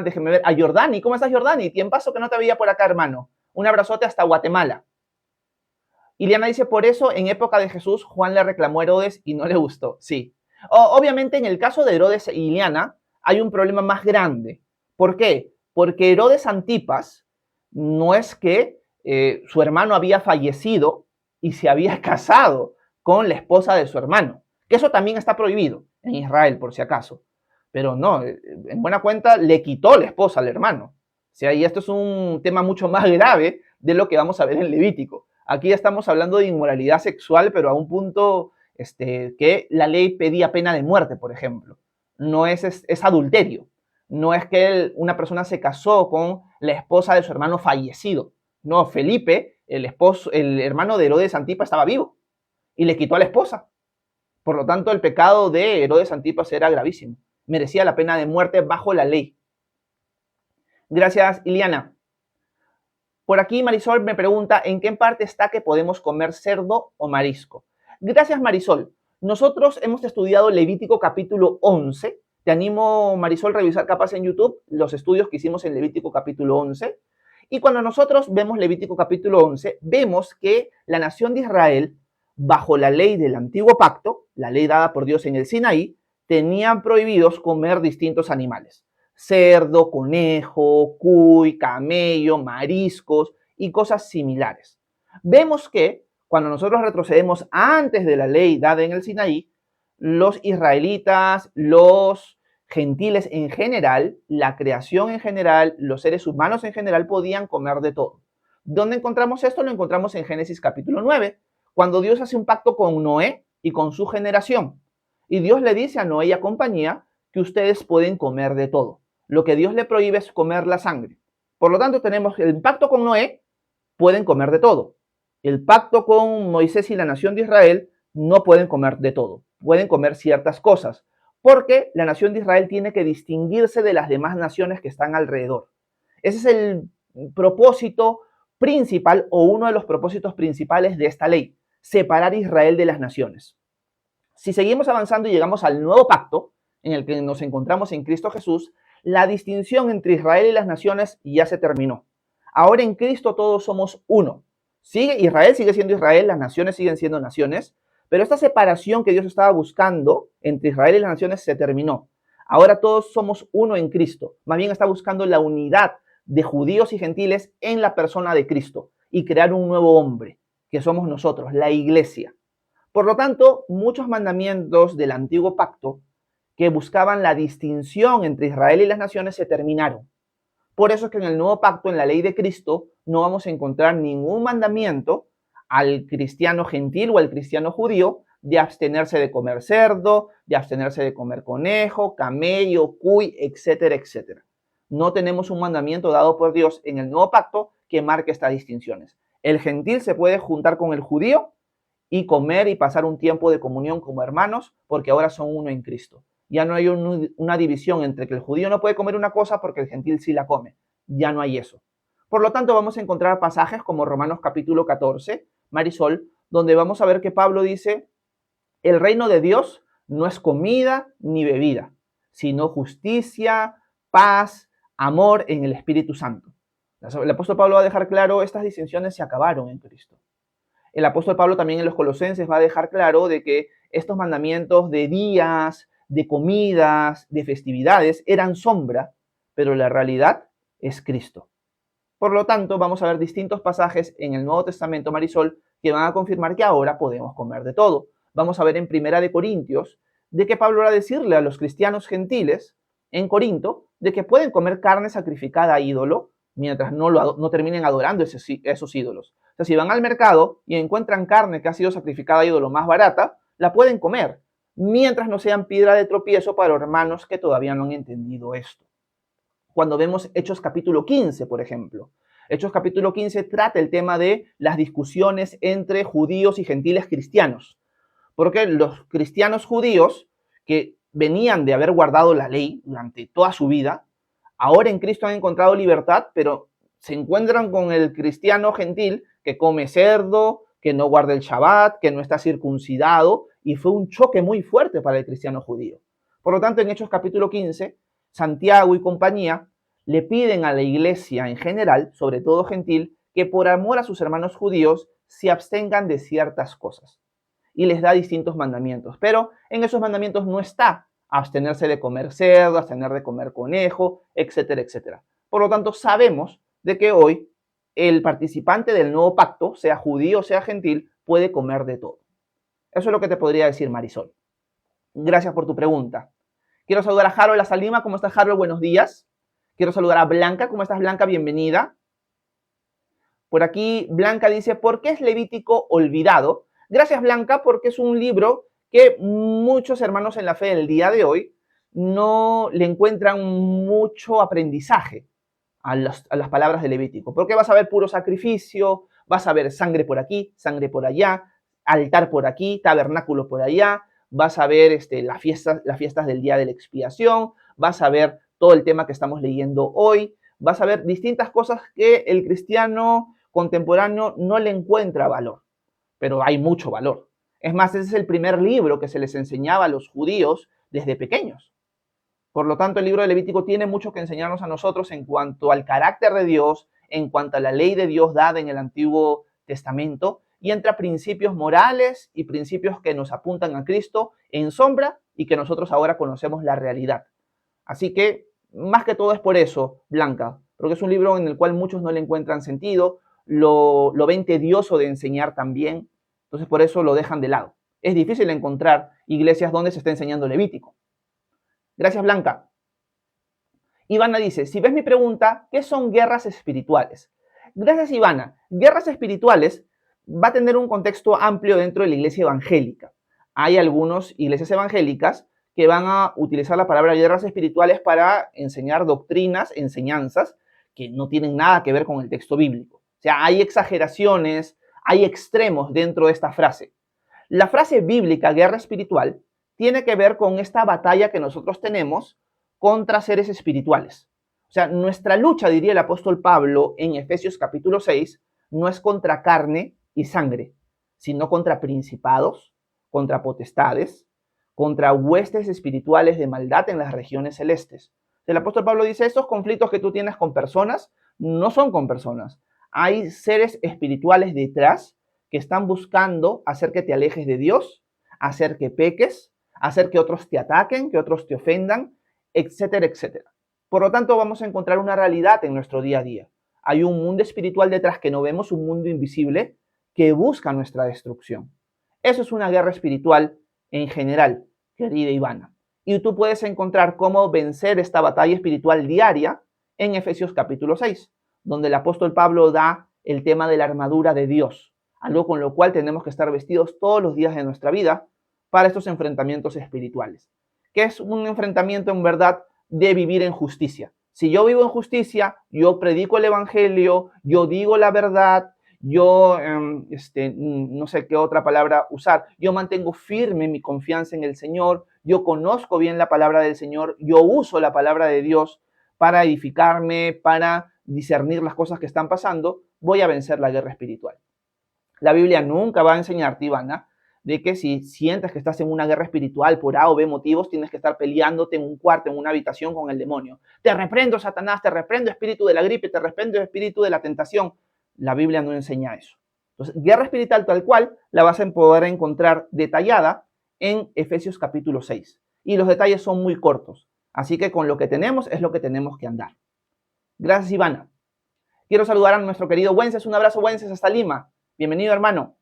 déjenme ver, a Jordani. ¿Cómo estás, Jordani? Tiempazo que no te veía por acá, hermano. Un abrazote hasta Guatemala. Ileana dice, por eso en época de Jesús, Juan le reclamó a Herodes y no le gustó. Sí. Obviamente, en el caso de Herodes e Ileana, hay un problema más grande. ¿Por qué? Porque Herodes Antipas no es que su hermano había fallecido y se había casado con la esposa de su hermano. Que eso también está prohibido en Israel, por si acaso. Pero no, en buena cuenta le quitó la esposa al hermano. O sea, y esto es un tema mucho más grave de lo que vamos a ver en Levítico. Aquí ya estamos hablando de inmoralidad sexual, pero a un punto que la ley pedía pena de muerte, por ejemplo. No es adulterio. No es que una persona se casó con la esposa de su hermano fallecido. No, Felipe, el hermano de Herodes Antipas, estaba vivo y le quitó a la esposa. Por lo tanto, el pecado de Herodes Antipas era gravísimo. Merecía la pena de muerte bajo la ley. Gracias, Iliana. Por aquí Marisol me pregunta, ¿en qué parte está que podemos comer cerdo o marisco? Gracias, Marisol. Nosotros hemos estudiado Levítico capítulo 11. Te animo, Marisol, a revisar capaz en YouTube los estudios que hicimos en Levítico capítulo 11. Y cuando nosotros vemos Levítico capítulo 11, vemos que la nación de Israel, bajo la ley del antiguo pacto, la ley dada por Dios en el Sinaí, tenían prohibidos comer distintos animales. Cerdo, conejo, cuy, camello, mariscos y cosas similares. Vemos que cuando nosotros retrocedemos antes de la ley dada en el Sinaí, los israelitas, los gentiles en general, la creación en general, los seres humanos en general podían comer de todo. ¿Dónde encontramos esto? Lo encontramos en Génesis capítulo 9, cuando Dios hace un pacto con Noé y con su generación. Y Dios le dice a Noé y a compañía que ustedes pueden comer de todo. Lo que Dios le prohíbe es comer la sangre. Por lo tanto, tenemos el pacto con Noé, pueden comer de todo. El pacto con Moisés y la nación de Israel, no pueden comer de todo. Pueden comer ciertas cosas, porque la nación de Israel tiene que distinguirse de las demás naciones que están alrededor. Ese es el propósito principal o uno de los propósitos principales de esta ley, separar a Israel de las naciones. Si seguimos avanzando y llegamos al nuevo pacto, en el que nos encontramos en Cristo Jesús, la distinción entre Israel y las naciones ya se terminó. Ahora en Cristo todos somos uno. Israel sigue siendo Israel, las naciones siguen siendo naciones, pero esta separación que Dios estaba buscando entre Israel y las naciones se terminó. Ahora todos somos uno en Cristo. Más bien está buscando la unidad de judíos y gentiles en la persona de Cristo y crear un nuevo hombre, que somos nosotros, la iglesia. Por lo tanto, muchos mandamientos del antiguo pacto que buscaban la distinción entre Israel y las naciones se terminaron. Por eso es que en el nuevo pacto, en la ley de Cristo, no vamos a encontrar ningún mandamiento al cristiano gentil o al cristiano judío de abstenerse de comer cerdo, de abstenerse de comer conejo, camello, cuy, etcétera, etcétera. No tenemos un mandamiento dado por Dios en el nuevo pacto que marque estas distinciones. El gentil se puede juntar con el judío y comer y pasar un tiempo de comunión como hermanos, porque ahora son uno en Cristo. Ya no hay una división entre que el judío no puede comer una cosa porque el gentil sí la come. Ya no hay eso. Por lo tanto, vamos a encontrar pasajes como Romanos capítulo 14, Marisol, donde vamos a ver que Pablo dice, el reino de Dios no es comida ni bebida, sino justicia, paz, amor en el Espíritu Santo. El apóstol Pablo va a dejar claro, estas distinciones se acabaron en Cristo. El apóstol Pablo también en los Colosenses va a dejar claro de que estos mandamientos de días, de comidas, de festividades eran sombra, pero la realidad es Cristo. Por lo tanto, vamos a ver distintos pasajes en el Nuevo Testamento, Marisol, que van a confirmar que ahora podemos comer de todo. Vamos a ver en Primera de Corintios de que Pablo va a decirle a los cristianos gentiles en Corinto de que pueden comer carne sacrificada a ídolo mientras no terminen adorando esos ídolos. O sea, si van al mercado y encuentran carne que ha sido sacrificada a ídolo más barata, la pueden comer, mientras no sean piedra de tropiezo para hermanos que todavía no han entendido esto. Cuando vemos Hechos capítulo 15, por ejemplo. Hechos capítulo 15 trata el tema de las discusiones entre judíos y gentiles cristianos. Porque los cristianos judíos que venían de haber guardado la ley durante toda su vida, ahora en Cristo han encontrado libertad, pero se encuentran con el cristiano gentil que come cerdo, que no guarda el Shabbat, que no está circuncidado, y fue un choque muy fuerte para el cristiano judío. Por lo tanto, en Hechos capítulo 15, Santiago y compañía le piden a la iglesia en general, sobre todo gentil, que por amor a sus hermanos judíos se abstengan de ciertas cosas. Y les da distintos mandamientos. Pero en esos mandamientos no está abstenerse de comer cerdo, abstener de comer conejo, etcétera, etcétera. Por lo tanto, sabemos de que hoy el participante del nuevo pacto, sea judío o sea gentil, puede comer de todo. Eso es lo que te podría decir, Marisol. Gracias por tu pregunta. Quiero saludar a Harold Salima. ¿Cómo estás, Harold? Buenos días. Quiero saludar a Blanca. ¿Cómo estás, Blanca? Bienvenida. Por aquí, Blanca dice, ¿por qué es Levítico olvidado? Gracias, Blanca, porque es un libro que muchos hermanos en la fe del día de hoy no le encuentran mucho aprendizaje a las palabras de Levítico. Porque vas a ver puro sacrificio, vas a ver sangre por aquí, sangre por allá, altar por aquí, tabernáculo por allá, vas a ver las fiestas del día de la expiación, vas a ver todo el tema que estamos leyendo hoy, vas a ver distintas cosas que el cristiano contemporáneo no le encuentra valor, pero hay mucho valor. Es más, ese es el primer libro que se les enseñaba a los judíos desde pequeños. Por lo tanto, el libro de Levítico tiene mucho que enseñarnos a nosotros en cuanto al carácter de Dios, en cuanto a la ley de Dios dada en el Antiguo Testamento, y entra principios morales y principios que nos apuntan a Cristo en sombra y que nosotros ahora conocemos la realidad. Así que, más que todo es por eso, Blanca, porque es un libro en el cual muchos no le encuentran sentido, lo ven tedioso de enseñar también, entonces por eso lo dejan de lado. Es difícil encontrar iglesias donde se esté enseñando Levítico. Gracias, Blanca. Ivana dice, si ves mi pregunta, ¿qué son guerras espirituales? Gracias, Ivana. Guerras espirituales va a tener un contexto amplio dentro de la iglesia evangélica. hay algunas iglesias evangélicas que van a utilizar la palabra guerras espirituales para enseñar doctrinas, enseñanzas que no tienen nada que ver con el texto bíblico. O sea, hay exageraciones, hay extremos dentro de esta frase. La frase bíblica guerra espiritual tiene que ver con esta batalla que nosotros tenemos contra seres espirituales. O sea, nuestra lucha, diría el apóstol Pablo en Efesios capítulo 6, no es contra carne y sangre, sino contra principados, contra potestades, contra huestes espirituales de maldad en las regiones celestes. El apóstol Pablo dice, estos conflictos que tú tienes con personas no son con personas. Hay seres espirituales detrás que están buscando hacer que te alejes de Dios, hacer que peques, hacer que otros te ataquen, que otros te ofendan, etcétera, etcétera. Por lo tanto, vamos a encontrar una realidad en nuestro día a día. Hay un mundo espiritual detrás que no vemos, un mundo invisible que busca nuestra destrucción. Eso es una guerra espiritual en general, querida Ivana. Y tú puedes encontrar cómo vencer esta batalla espiritual diaria en Efesios capítulo 6, donde el apóstol Pablo da el tema de la armadura de Dios, algo con lo cual tenemos que estar vestidos todos los días de nuestra vida para estos enfrentamientos espirituales, que es un enfrentamiento en verdad de vivir en justicia. Si yo vivo en justicia, yo predico el evangelio, yo digo la verdad, yo no sé qué otra palabra usar, yo mantengo firme mi confianza en el Señor, yo conozco bien la palabra del Señor, yo uso la palabra de Dios para edificarme, para discernir las cosas que están pasando, voy a vencer la guerra espiritual. La Biblia nunca va a enseñarte, Ivana, de que si sientes que estás en una guerra espiritual por A o B motivos, tienes que estar peleándote en un cuarto, en una habitación con el demonio. Te reprendo, Satanás, te reprendo, espíritu de la gripe, te reprendo, espíritu de la tentación. La Biblia no enseña eso. Entonces, guerra espiritual tal cual la vas a poder encontrar detallada en Efesios capítulo 6. Y los detalles son muy cortos. Así que con lo que tenemos es lo que tenemos que andar. Gracias, Ivana. Quiero saludar a nuestro querido Wences. Un abrazo, Wences, hasta Lima. Bienvenido, hermano.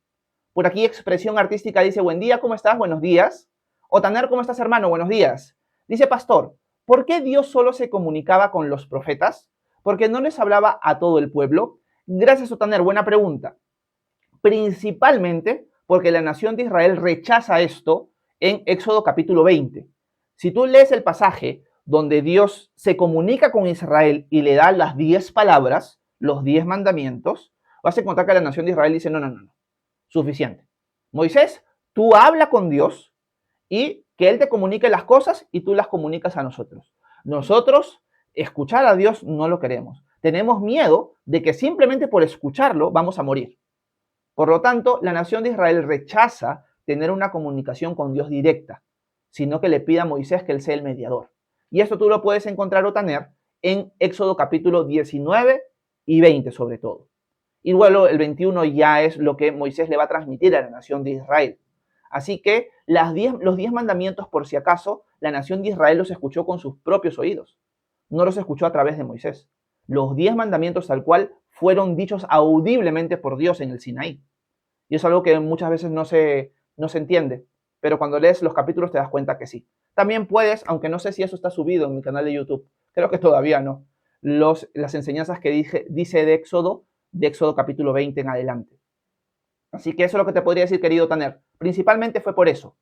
Por aquí, Expresión Artística dice, buen día, ¿cómo estás? Buenos días. Otaner, ¿cómo estás, hermano? Buenos días. Dice, pastor, ¿por qué Dios solo se comunicaba con los profetas? ¿Porque no les hablaba a todo el pueblo? Gracias, Otaner, buena pregunta. Principalmente porque la nación de Israel rechaza esto en Éxodo capítulo 20. Si tú lees el pasaje donde Dios se comunica con Israel y le da las 10 palabras, los 10 mandamientos, vas a encontrar que la nación de Israel dice, no, suficiente. Moisés, tú habla con Dios y que Él te comunique las cosas y tú las comunicas a nosotros. Nosotros escuchar a Dios no lo queremos. Tenemos miedo de que simplemente por escucharlo vamos a morir. Por lo tanto, la nación de Israel rechaza tener una comunicación con Dios directa, sino que le pida a Moisés que Él sea el mediador. Y esto tú lo puedes encontrar o tener en Éxodo capítulo 19 y 20 sobre todo. Y luego el 21 ya es lo que Moisés le va a transmitir a la nación de Israel. Así que los 10 mandamientos, por si acaso, la nación de Israel los escuchó con sus propios oídos. No los escuchó a través de Moisés. Los 10 mandamientos tal cual fueron dichos audiblemente por Dios en el Sinaí. Y es algo que muchas veces no se entiende, pero cuando lees los capítulos te das cuenta que sí. También puedes, aunque no sé si eso está subido en mi canal de YouTube, creo que todavía no, las enseñanzas que dice de Éxodo capítulo 20 en adelante. Así que eso es lo que te podría decir, querido Taner. Principalmente fue por eso.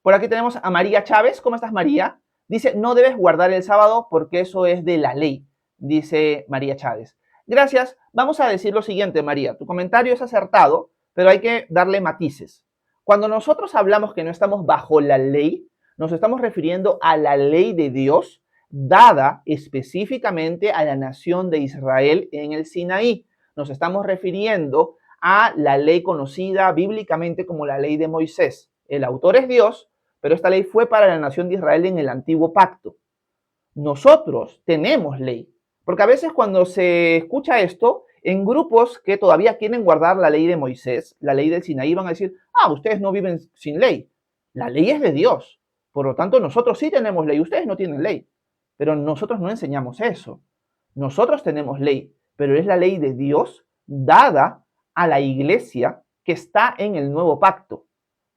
Por aquí tenemos a María Chávez. ¿Cómo estás, María? Dice, no debes guardar el sábado porque eso es de la ley, dice María Chávez. Gracias. Vamos a decir lo siguiente, María. Tu comentario es acertado, pero hay que darle matices. Cuando nosotros hablamos que no estamos bajo la ley, nos estamos refiriendo a la ley de Dios dada específicamente a la nación de Israel en el Sinaí. Nos estamos refiriendo a la ley conocida bíblicamente como la ley de Moisés. El autor es Dios, pero esta ley fue para la nación de Israel en el antiguo pacto. Nosotros tenemos ley, porque a veces cuando se escucha esto, en grupos que todavía quieren guardar la ley de Moisés, la ley del Sinaí, van a decir, ustedes no viven sin ley. La ley es de Dios. Por lo tanto, nosotros sí tenemos ley, ustedes no tienen ley. Pero nosotros no enseñamos eso. Nosotros tenemos ley, pero es la ley de Dios dada a la iglesia que está en el nuevo pacto.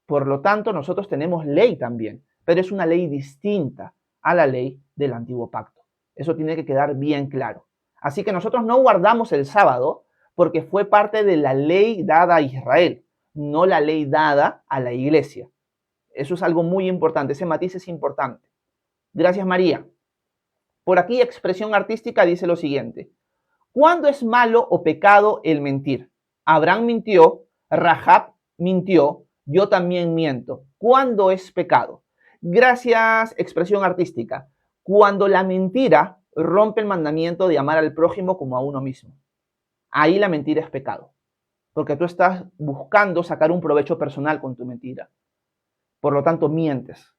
Por lo tanto, nosotros tenemos ley también, pero es una ley distinta a la ley del antiguo pacto. Eso tiene que quedar bien claro. Así que nosotros no guardamos el sábado porque fue parte de la ley dada a Israel. no la ley dada a la iglesia. Eso es algo muy importante, ese matiz es importante. Gracias, María. Por aquí, expresión artística dice lo siguiente. ¿Cuándo es malo o pecado el mentir? Abraham mintió, Rahab mintió, yo también miento. ¿Cuándo es pecado? Gracias, expresión artística. Cuando la mentira rompe el mandamiento de amar al prójimo como a uno mismo. Ahí la mentira es pecado, porque tú estás buscando sacar un provecho personal con tu mentira. Por lo tanto, mientes.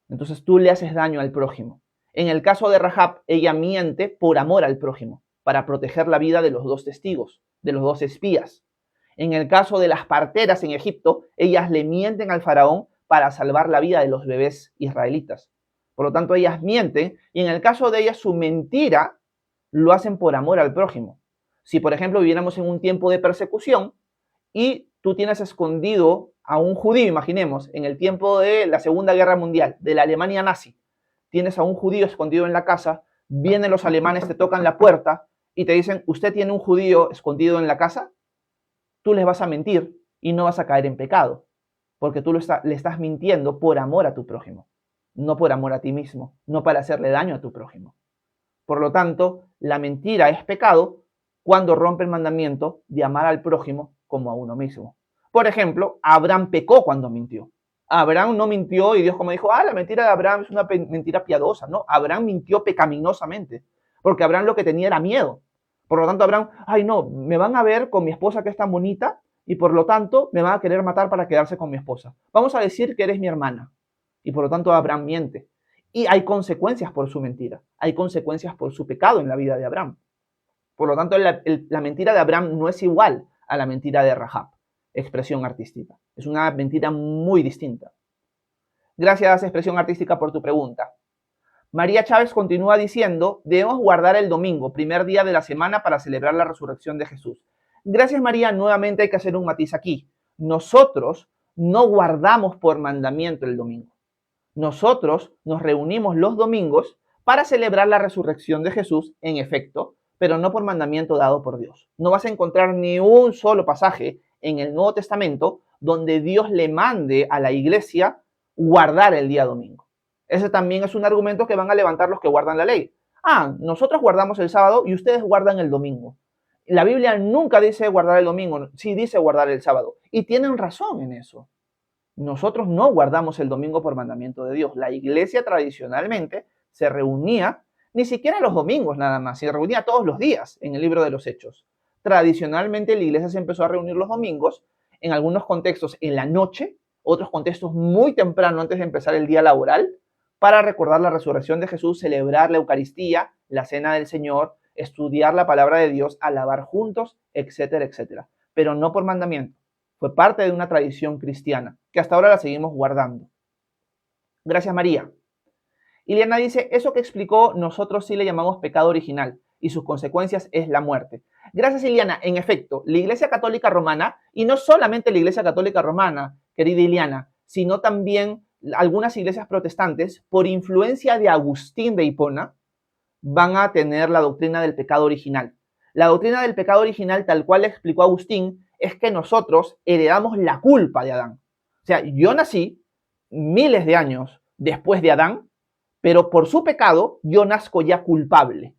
Entonces tú le haces daño al prójimo. En el caso de Rahab, ella miente por amor al prójimo, para proteger la vida de los dos testigos, de los dos espías. En el caso de las parteras en Egipto, ellas le mienten al faraón para salvar la vida de los bebés israelitas. Por lo tanto, ellas mienten y en el caso de ellas su mentira lo hacen por amor al prójimo. Si, por ejemplo, viviéramos en un tiempo de persecución y tú tienes escondido a un judío, imaginemos, en el tiempo de la Segunda Guerra Mundial, de la Alemania nazi, tienes a un judío escondido en la casa, vienen los alemanes, te tocan la puerta y te dicen, ¿usted tiene un judío escondido en la casa? Tú les vas a mentir y no vas a caer en pecado, porque tú le estás mintiendo por amor a tu prójimo, no por amor a ti mismo, no para hacerle daño a tu prójimo. Por lo tanto, la mentira es pecado cuando rompe el mandamiento de amar al prójimo como a uno mismo. Por ejemplo, Abraham pecó cuando mintió. Abraham no mintió y Dios como dijo, la mentira de Abraham es una mentira piadosa. No, Abraham mintió pecaminosamente, porque Abraham lo que tenía era miedo. Por lo tanto, Abraham, no, me van a ver con mi esposa que es tan bonita y por lo tanto me van a querer matar para quedarse con mi esposa. Vamos a decir que eres mi hermana. Y por lo tanto, Abraham miente. Y hay consecuencias por su mentira, hay consecuencias por su pecado en la vida de Abraham. Por lo tanto, la mentira de Abraham no es igual a la mentira de Rahab, expresión artística. Es una mentira muy distinta. Gracias, expresión artística, por tu pregunta. María Chávez continúa diciendo, debemos guardar el domingo, primer día de la semana, para celebrar la resurrección de Jesús. Gracias, María. Nuevamente hay que hacer un matiz aquí. Nosotros no guardamos por mandamiento el domingo. Nosotros nos reunimos los domingos para celebrar la resurrección de Jesús, en efecto, pero no por mandamiento dado por Dios. No vas a encontrar ni un solo pasaje en el Nuevo Testamento donde Dios le mande a la iglesia guardar el día domingo. Ese también es un argumento que van a levantar los que guardan la ley. Nosotros guardamos el sábado y ustedes guardan el domingo. La Biblia nunca dice guardar el domingo, sí dice guardar el sábado. Y tienen razón en eso. Nosotros no guardamos el domingo por mandamiento de Dios. La iglesia tradicionalmente se reunía, ni siquiera los domingos nada más, se reunía todos los días en el libro de los Hechos. Tradicionalmente la iglesia se empezó a reunir los domingos, en algunos contextos en la noche, otros contextos muy temprano antes de empezar el día laboral, para recordar la resurrección de Jesús, celebrar la Eucaristía, la Cena del Señor, estudiar la palabra de Dios, alabar juntos, etcétera, etcétera. Pero no por mandamiento. Fue parte de una tradición cristiana que hasta ahora la seguimos guardando. Gracias, María. Ileana dice, eso que explicó nosotros sí le llamamos pecado original y sus consecuencias es la muerte. Gracias, Ileana. En efecto, la Iglesia Católica Romana, y no solamente la Iglesia Católica Romana, querida Ileana, sino también algunas iglesias protestantes, por influencia de Agustín de Hipona, van a tener la doctrina del pecado original. La doctrina del pecado original, tal cual le explicó Agustín, es que nosotros heredamos la culpa de Adán. O sea, yo nací miles de años después de Adán, pero por su pecado yo nazco ya culpable.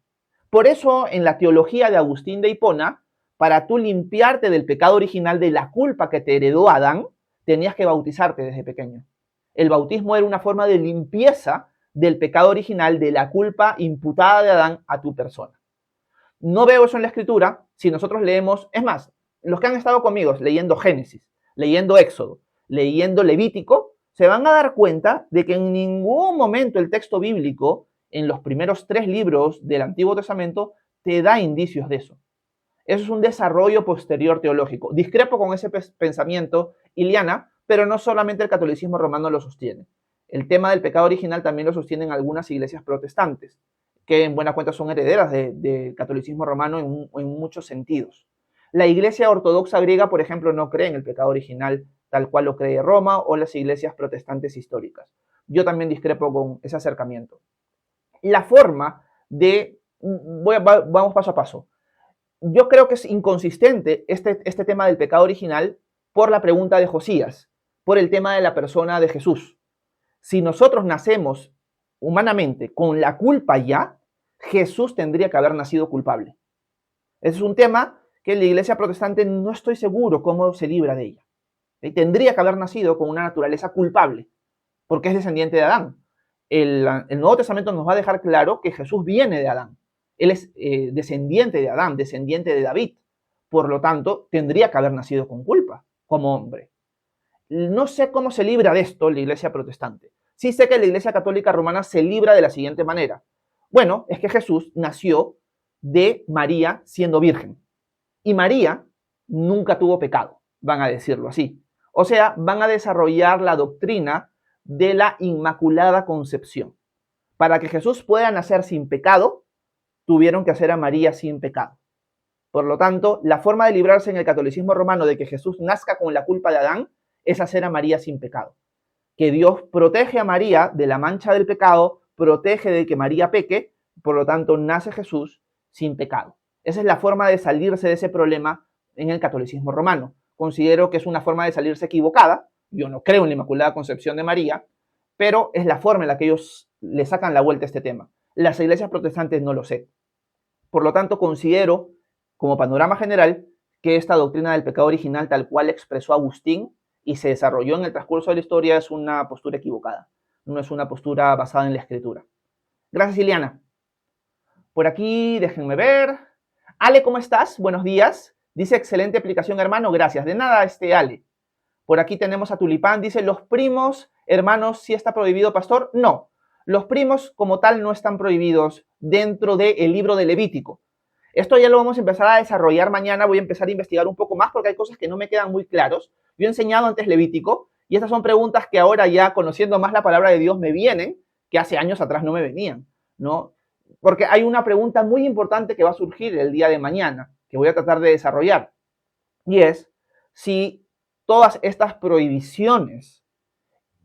Por eso, en la teología de Agustín de Hipona, para tú limpiarte del pecado original, de la culpa que te heredó Adán, tenías que bautizarte desde pequeño. El bautismo era una forma de limpieza del pecado original, de la culpa imputada de Adán a tu persona. No veo eso en la Escritura. Si nosotros leemos, es más, los que han estado conmigo leyendo Génesis, leyendo Éxodo, leyendo Levítico, se van a dar cuenta de que en ningún momento el texto bíblico, en los primeros 3 libros del Antiguo Testamento, te da indicios de eso. Eso es un desarrollo posterior teológico. Discrepo con ese pensamiento, Ileana, pero no solamente el catolicismo romano lo sostiene. El tema del pecado original también lo sostienen algunas iglesias protestantes, que en buena cuenta son herederas del catolicismo romano en muchos sentidos. La iglesia ortodoxa griega, por ejemplo, no cree en el pecado original tal cual lo cree Roma o las iglesias protestantes históricas. Yo también discrepo con ese acercamiento. La forma de... vamos paso a paso. Yo creo que es inconsistente este tema del pecado original por la pregunta de Josías, por el tema de la persona de Jesús. Si nosotros nacemos humanamente con la culpa ya, Jesús tendría que haber nacido culpable. Ese es un tema que la iglesia protestante no estoy seguro cómo se libra de ella. Tendría que haber nacido con una naturaleza culpable, porque es descendiente de Adán. El Nuevo Testamento nos va a dejar claro que Jesús viene de Adán. Él es descendiente de Adán, descendiente de David. Por lo tanto, tendría que haber nacido con culpa, como hombre. No sé cómo se libra de esto la iglesia protestante. Sí sé que la iglesia católica romana se libra de la siguiente manera. Bueno, es que Jesús nació de María siendo virgen. Y María nunca tuvo pecado, van a decirlo así. O sea, van a desarrollar la doctrina de la Inmaculada Concepción. Para que Jesús pueda nacer sin pecado, tuvieron que hacer a María sin pecado. Por lo tanto, la forma de librarse en el catolicismo romano de que Jesús nazca con la culpa de Adán es hacer a María sin pecado. Que Dios protege a María de la mancha del pecado, protege de que María peque, por lo tanto nace Jesús sin pecado. Esa es la forma de salirse de ese problema en el catolicismo romano. Considero que es una forma de salirse equivocada. Yo no creo en la Inmaculada Concepción de María, pero es la forma en la que ellos le sacan la vuelta a este tema. Las iglesias protestantes no lo sé. Por lo tanto, considero, como panorama general, que esta doctrina del pecado original, tal cual expresó Agustín y se desarrolló en el transcurso de la historia, es una postura equivocada. No es una postura basada en la escritura. Gracias, Ileana. Por aquí, déjenme ver. Ale, ¿cómo estás? Buenos días. Dice, excelente aplicación, hermano. Gracias. De nada, Ale. Por aquí tenemos a Tulipán. Dice, ¿los primos, hermanos, sí está prohibido, pastor? No. Los primos como tal no están prohibidos dentro del libro de Levítico. Esto ya lo vamos a empezar a desarrollar mañana. Voy a empezar a investigar un poco más porque hay cosas que no me quedan muy claros. Yo he enseñado antes Levítico y estas son preguntas que ahora ya conociendo más la palabra de Dios me vienen, que hace años atrás no me venían, ¿no? Porque hay una pregunta muy importante que va a surgir el día de mañana, que voy a tratar de desarrollar. Y es si todas estas prohibiciones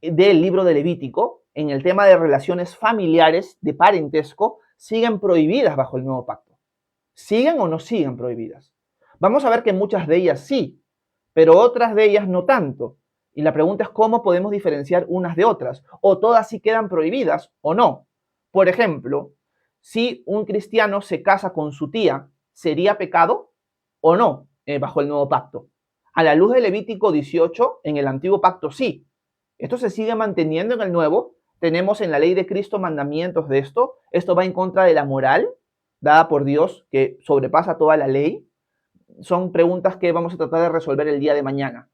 del libro de Levítico en el tema de relaciones familiares, de parentesco, siguen prohibidas bajo el nuevo pacto. ¿Siguen o no siguen prohibidas? Vamos a ver que muchas de ellas sí, pero otras de ellas no tanto. Y la pregunta es cómo podemos diferenciar unas de otras. O todas sí quedan prohibidas o no. Por ejemplo, si un cristiano se casa con su tía, ¿sería pecado o no bajo el nuevo pacto? A la luz de Levítico 18, en el antiguo pacto sí. Esto se sigue manteniendo en el nuevo. Tenemos en la ley de Cristo mandamientos de esto. Esto va en contra de la moral dada por Dios que sobrepasa toda la ley. Son preguntas que vamos a tratar de resolver el día de mañana,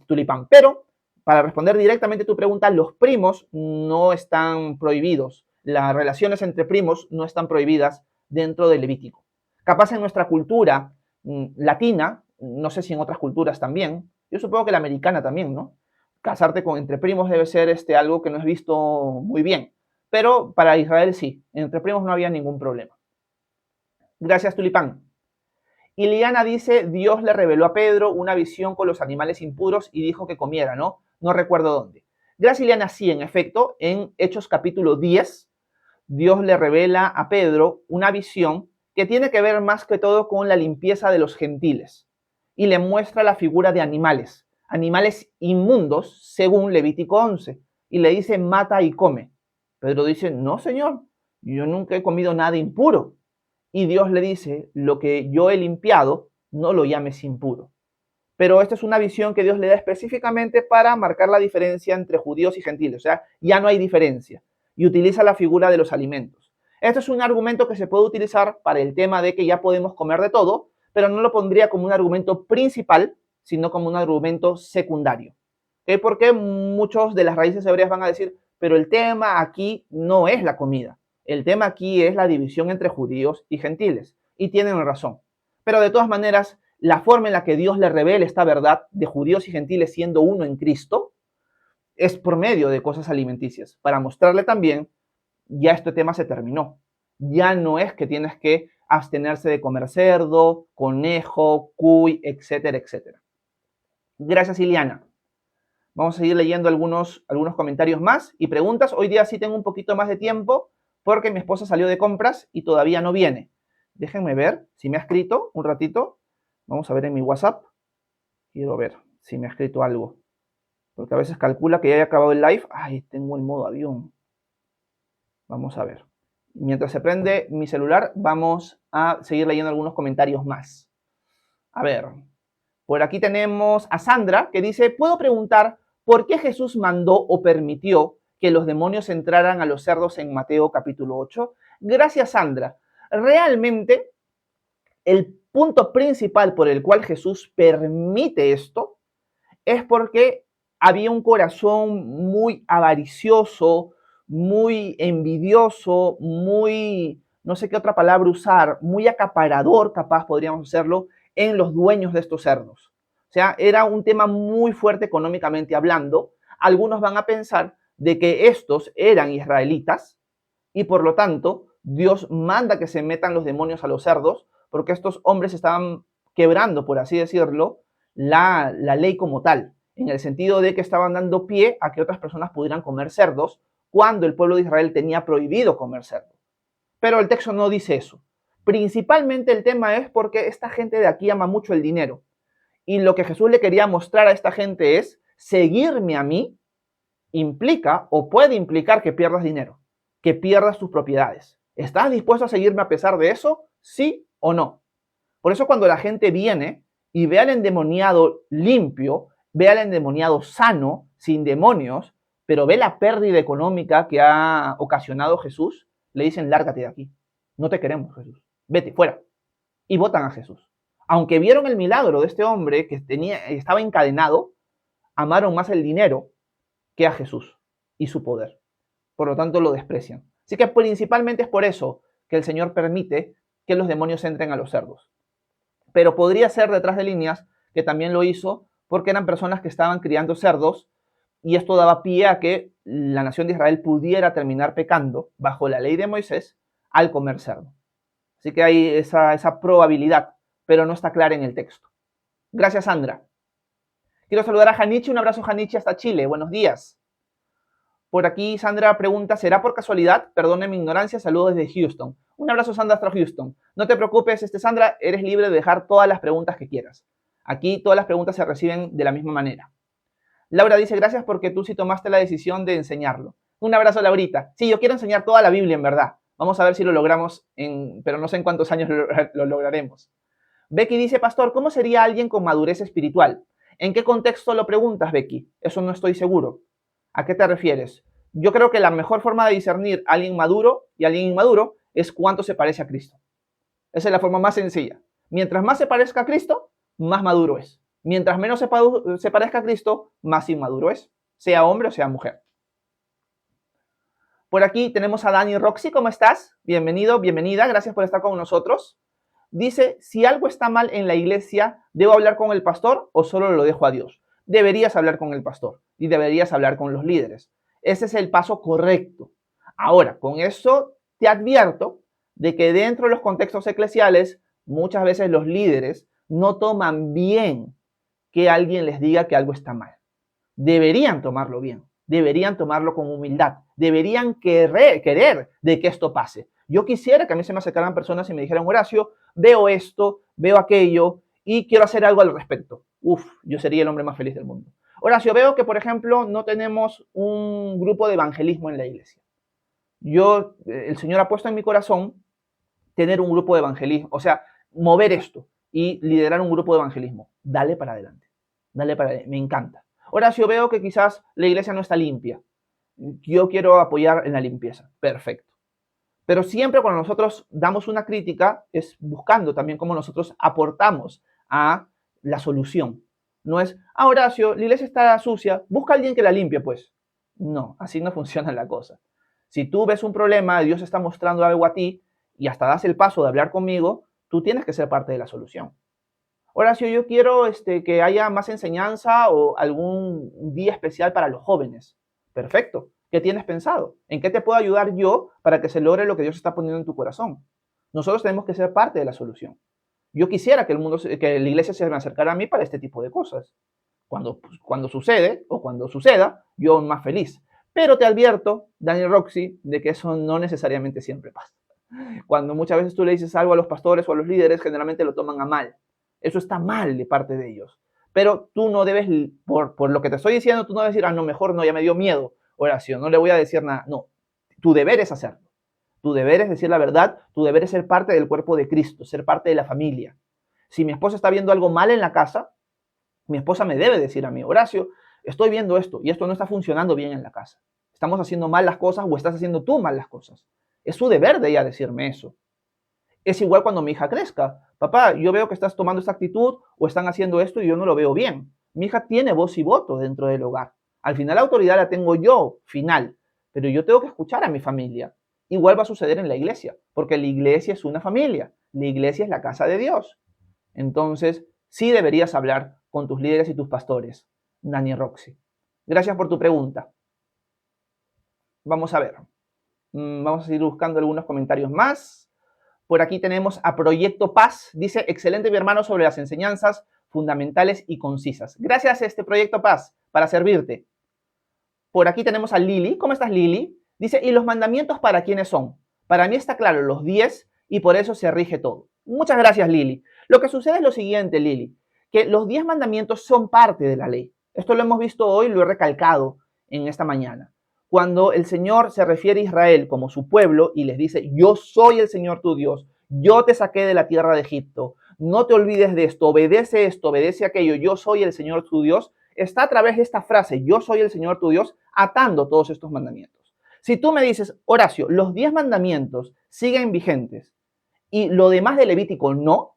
Tulipán. Pero, para responder directamente a tu pregunta, los primos no están prohibidos. Las relaciones entre primos no están prohibidas dentro del Levítico. Capaz en nuestra cultura latina, no sé si en otras culturas también, yo supongo que la americana también, ¿no? Casarte entre primos debe ser algo que no es visto muy bien. Pero para Israel sí, entre primos no había ningún problema. Gracias, Tulipán. Iliana dice, Dios le reveló a Pedro una visión con los animales impuros y dijo que comiera, ¿no? No recuerdo dónde. Gracias, Iliana, sí, en efecto, en Hechos capítulo 10, Dios le revela a Pedro una visión que tiene que ver más que todo con la limpieza de los gentiles y le muestra la figura de animales inmundos según Levítico 11 y le dice, mata y come. Pedro dice, no, Señor, yo nunca he comido nada impuro. Y Dios le dice, lo que yo he limpiado, no lo llames impuro. Pero esta es una visión que Dios le da específicamente para marcar la diferencia entre judíos y gentiles. O sea, ya no hay diferencia. Y utiliza la figura de los alimentos. Esto es un argumento que se puede utilizar para el tema de que ya podemos comer de todo, pero no lo pondría como un argumento principal, sino como un argumento secundario. Porque muchos de las raíces hebreas van a decir, pero el tema aquí no es la comida. El tema aquí es la división entre judíos y gentiles. Y tienen razón. Pero de todas maneras, la forma en la que Dios le revela esta verdad de judíos y gentiles siendo uno en Cristo es por medio de cosas alimenticias. Para mostrarle también, ya este tema se terminó. Ya no es que tienes que abstenerse de comer cerdo, conejo, cuy, etcétera, etcétera. Gracias, Iliana. Vamos a seguir leyendo algunos comentarios más y preguntas. Hoy día sí tengo un poquito más de tiempo porque mi esposa salió de compras y todavía no viene. Déjenme ver si me ha escrito un ratito. Vamos a ver en mi WhatsApp. Quiero ver si me ha escrito algo. Porque a veces calcula que ya haya acabado el live. Ay, tengo el modo avión. Vamos a ver. Mientras se prende mi celular, vamos a seguir leyendo algunos comentarios más. A ver. Por aquí tenemos a Sandra que dice, ¿puedo preguntar por qué Jesús mandó o permitió que los demonios entraran a los cerdos en Mateo capítulo 8? Gracias, Sandra. Realmente, el punto principal por el cual Jesús permite esto es porque había un corazón muy avaricioso, muy envidioso, muy, no sé qué otra palabra usar, muy acaparador, capaz podríamos hacerlo, en los dueños de estos cerdos. O sea, era un tema muy fuerte económicamente hablando. Algunos van a pensar de que estos eran israelitas y por lo tanto Dios manda que se metan los demonios a los cerdos porque estos hombres estaban quebrando, por así decirlo, la ley como tal, en el sentido de que estaban dando pie a que otras personas pudieran comer cerdos cuando el pueblo de Israel tenía prohibido comer cerdo. Pero el texto no dice eso. Principalmente el tema es porque esta gente de aquí ama mucho el dinero. Y lo que Jesús le quería mostrar a esta gente es, seguirme a mí implica o puede implicar que pierdas dinero, que pierdas tus propiedades. ¿Estás dispuesto a seguirme a pesar de eso? ¿Sí o no? Por eso cuando la gente viene y ve al endemoniado limpio, ve al endemoniado sano, sin demonios, pero ve la pérdida económica que ha ocasionado Jesús, le dicen, lárgate de aquí. No te queremos, Jesús. Vete, fuera. Y votan a Jesús. Aunque vieron el milagro de este hombre que estaba encadenado, amaron más el dinero que a Jesús y su poder. Por lo tanto, lo desprecian. Así que principalmente es por eso que el Señor permite que los demonios entren a los cerdos. Pero podría ser detrás de líneas que también lo hizo porque eran personas que estaban criando cerdos y esto daba pie a que la nación de Israel pudiera terminar pecando bajo la ley de Moisés al comer cerdo. Así que hay esa probabilidad, pero no está clara en el texto. Gracias, Sandra. Quiero saludar a Janichi. Un abrazo, Janichi, hasta Chile. Buenos días. Por aquí Sandra pregunta, ¿será por casualidad? Perdone mi ignorancia, saludos desde Houston. Un abrazo, Sandra, hasta Houston. No te preocupes, Sandra, eres libre de dejar todas las preguntas que quieras. Aquí todas las preguntas se reciben de la misma manera. Laura dice, gracias porque tú sí tomaste la decisión de enseñarlo. Un abrazo, Laurita. Sí, yo quiero enseñar toda la Biblia, en verdad. Vamos a ver si lo logramos, pero no sé en cuántos años lo lograremos. Becky dice, pastor, ¿cómo sería alguien con madurez espiritual? ¿En qué contexto lo preguntas, Becky? Eso no estoy seguro. ¿A qué te refieres? Yo creo que la mejor forma de discernir a alguien maduro y a alguien inmaduro es cuánto se parece a Cristo. Esa es la forma más sencilla. Mientras más se parezca a Cristo, más maduro es. Mientras menos se parezca a Cristo, más inmaduro es, sea hombre o sea mujer. Por aquí tenemos a Dani Roxy. ¿Cómo estás? Bienvenido, bienvenida. Gracias por estar con nosotros. Dice, si algo está mal en la iglesia, ¿debo hablar con el pastor o solo lo dejo a Dios? Deberías hablar con el pastor y deberías hablar con los líderes. Ese es el paso correcto. Ahora, con eso te advierto de que dentro de los contextos eclesiales, muchas veces los líderes no toman bien que alguien les diga que algo está mal. Deberían tomarlo bien, deberían tomarlo con humildad, deberían querer de que esto pase. Yo quisiera que a mí se me acercaran personas y me dijeran, Horacio, veo esto, veo aquello y quiero hacer algo al respecto. Uf, yo sería el hombre más feliz del mundo. Horacio, veo que, por ejemplo, no tenemos un grupo de evangelismo en la iglesia. El Señor ha puesto en mi corazón tener un grupo de evangelismo, o sea, mover esto y liderar un grupo de evangelismo. Dale para adelante, me encanta. Horacio, veo que quizás la iglesia no está limpia. Yo quiero apoyar en la limpieza. Perfecto. Pero siempre cuando nosotros damos una crítica es buscando también cómo nosotros aportamos a la solución. No es, Horacio, la iglesia está sucia, busca a alguien que la limpie, pues. No, así no funciona la cosa. Si tú ves un problema, Dios está mostrando algo a ti y hasta das el paso de hablar conmigo, tú tienes que ser parte de la solución. Horacio, yo quiero que haya más enseñanza o algún día especial para los jóvenes. Perfecto. ¿Qué tienes pensado? ¿En qué te puedo ayudar yo para que se logre lo que Dios está poniendo en tu corazón? Nosotros tenemos que ser parte de la solución. Yo quisiera que la iglesia se me acercara a mí para este tipo de cosas. Cuando sucede o cuando suceda, yo más feliz. Pero te advierto, Daniel Roxy, de que eso no necesariamente siempre pasa. Cuando muchas veces tú le dices algo a los pastores o a los líderes, generalmente lo toman a mal. Eso está mal de parte de ellos. Pero tú no debes, por lo que te estoy diciendo, tú no debes decir, no, mejor no, ya me dio miedo, Horacio, no le voy a decir nada. No, tu deber es hacerlo. Tu deber es decir la verdad, tu deber es ser parte del cuerpo de Cristo, ser parte de la familia. Si mi esposa está viendo algo mal en la casa, mi esposa me debe decir a mí, Horacio, estoy viendo esto y esto no está funcionando bien en la casa. Estamos haciendo mal las cosas o estás haciendo tú mal las cosas. Es su deber de ella decirme eso. Es igual cuando mi hija crezca. Papá, yo veo que estás tomando esta actitud o están haciendo esto y yo no lo veo bien. Mi hija tiene voz y voto dentro del hogar. Al final la autoridad la tengo yo, final. Pero yo tengo que escuchar a mi familia. Igual va a suceder en la iglesia, porque la iglesia es una familia. La iglesia es la casa de Dios. Entonces, sí deberías hablar con tus líderes y tus pastores, Nani Roxy. Gracias por tu pregunta. Vamos a ver. Vamos a seguir buscando algunos comentarios más. Por aquí tenemos a Proyecto Paz. Dice, excelente mi hermano sobre las enseñanzas fundamentales y concisas. Gracias Proyecto Paz, para servirte. Por aquí tenemos a Lili. ¿Cómo estás, Lili? Dice, ¿y los mandamientos para quiénes son? Para mí está claro, los 10, y por eso se rige todo. Muchas gracias, Lili. Lo que sucede es lo siguiente, Lili, que los 10 mandamientos son parte de la ley. Esto lo hemos visto hoy, lo he recalcado en esta mañana. Cuando el Señor se refiere a Israel como su pueblo y les dice, yo soy el Señor tu Dios, yo te saqué de la tierra de Egipto, no te olvides de esto, obedece aquello, yo soy el Señor tu Dios, está a través de esta frase, yo soy el Señor tu Dios, atando todos estos mandamientos. Si tú me dices, Horacio, los 10 mandamientos siguen vigentes y lo demás de Levítico no,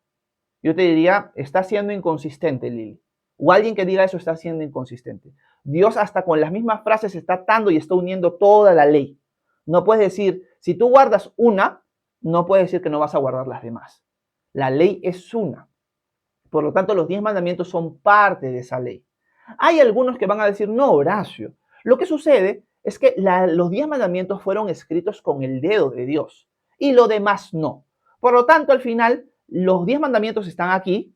yo te diría, está siendo inconsistente, Lili. O alguien que diga eso está siendo inconsistente. Dios hasta con las mismas frases está atando y está uniendo toda la ley. No puedes decir, si tú guardas una, no puedes decir que no vas a guardar las demás. La ley es una. Por lo tanto, los 10 mandamientos son parte de esa ley. Hay algunos que van a decir, no, Horacio. Lo que sucede es que los 10 mandamientos fueron escritos con el dedo de Dios y lo demás no. Por lo tanto, al final, los 10 mandamientos están aquí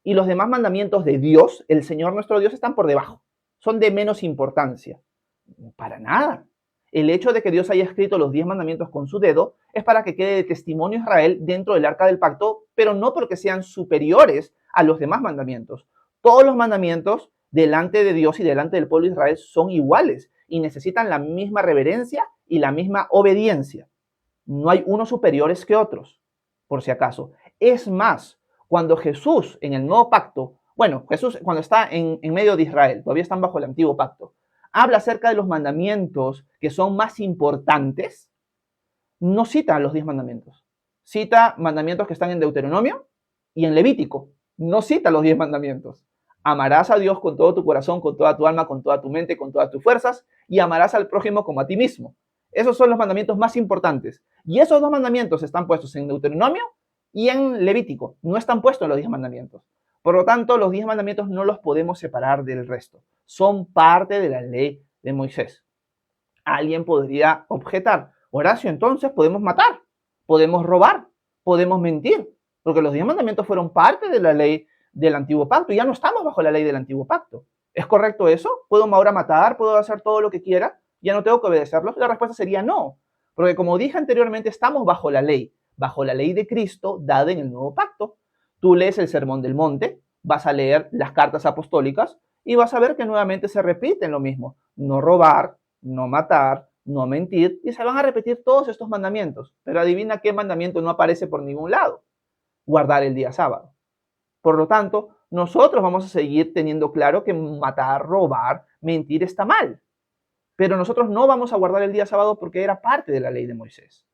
y los demás mandamientos de Dios, el Señor nuestro Dios, están por debajo. Son de menos importancia. Para nada. El hecho de que Dios haya escrito los 10 mandamientos con su dedo es para que quede de testimonio Israel dentro del arca del pacto, pero no porque sean superiores a los demás mandamientos. Todos los mandamientos delante de Dios y delante del pueblo de Israel son iguales y necesitan la misma reverencia y la misma obediencia. No hay unos superiores que otros, por si acaso. Es más, cuando Jesús en el nuevo pacto, bueno, Jesús cuando está en medio de Israel, todavía están bajo el antiguo pacto, habla acerca de los mandamientos que son más importantes, no cita los 10 mandamientos. Cita mandamientos que están en Deuteronomio y en Levítico. No cita los 10 mandamientos. Amarás a Dios con todo tu corazón, con toda tu alma, con toda tu mente, con todas tus fuerzas, y amarás al prójimo como a ti mismo. Esos son los mandamientos más importantes. Y esos 2 mandamientos están puestos en Deuteronomio y en Levítico. No están puestos en los 10 mandamientos. Por lo tanto, los 10 mandamientos no los podemos separar del resto. Son parte de la ley de Moisés. Alguien podría objetar, Horacio, entonces podemos matar, podemos robar, podemos mentir, porque los 10 mandamientos fueron parte de la ley del antiguo pacto y ya no estamos bajo la ley del antiguo pacto. ¿Es correcto eso? ¿Puedo ahora matar? ¿Puedo hacer todo lo que quiera? ¿Ya no tengo que obedecerlos? La respuesta sería no, porque como dije anteriormente, estamos bajo la ley de Cristo dada en el nuevo pacto. Tú lees el Sermón del Monte, vas a leer las cartas apostólicas y vas a ver que nuevamente se repiten lo mismo. No robar, no matar, no mentir, y se van a repetir todos estos mandamientos. Pero adivina qué mandamiento no aparece por ningún lado. Guardar el día sábado. Por lo tanto, nosotros vamos a seguir teniendo claro que matar, robar, mentir está mal. Pero nosotros no vamos a guardar el día sábado porque era parte de la ley de Moisés.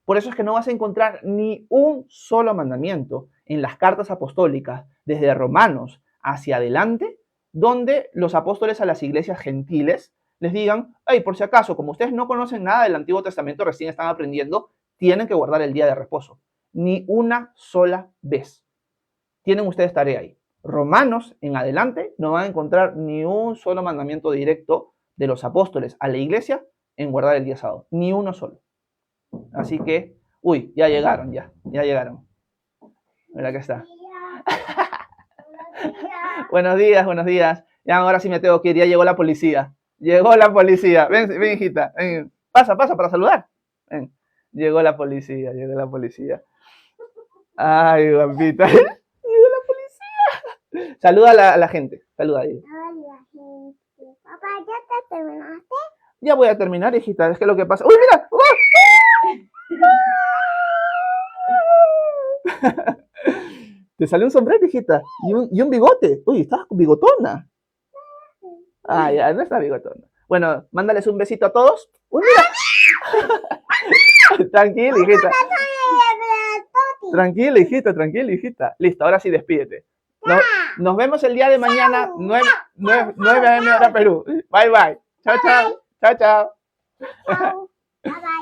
Por eso es que no vas a encontrar ni un solo mandamiento en las cartas apostólicas, desde Romanos hacia adelante, donde los apóstoles a las iglesias gentiles les digan, hey, por si acaso, como ustedes no conocen nada del Antiguo Testamento, recién están aprendiendo, tienen que guardar el día de reposo. Ni una sola vez. Tienen ustedes tarea ahí. Romanos en adelante no van a encontrar ni un solo mandamiento directo de los apóstoles a la iglesia en guardar el día sábado. Ni uno solo. Así que, uy, ya llegaron, ya llegaron. Mira que está. Buenos días, buenos días. Ya ahora sí me tengo que ir, ya llegó la policía. Llegó la policía. Ven, ven, hijita. Ven. Pasa para saludar. Ven. Llegó la policía, llegó la policía. Ay, guapita. Llegó la policía. Saluda a la gente. Saluda ahí. Hola, gente. Papá, ¿ya te terminaste? Ya voy a terminar, hijita. Es que lo que pasa... ¡Uy, mira! Te salió un sombrero, hijita. Y un bigote. Uy, estás bigotona. Ah, ya, no está bigotona. Bueno, mándales un besito a todos. Uy, mira. Tranquila, hijita. Tranquila, hijita, tranquila, hijita. Listo, ahora sí, despídete. Nos vemos el día de mañana, 9 a.m. hora Perú. Bye, bye. Chao, chao. Chao, chao. Chao. Bye, bye.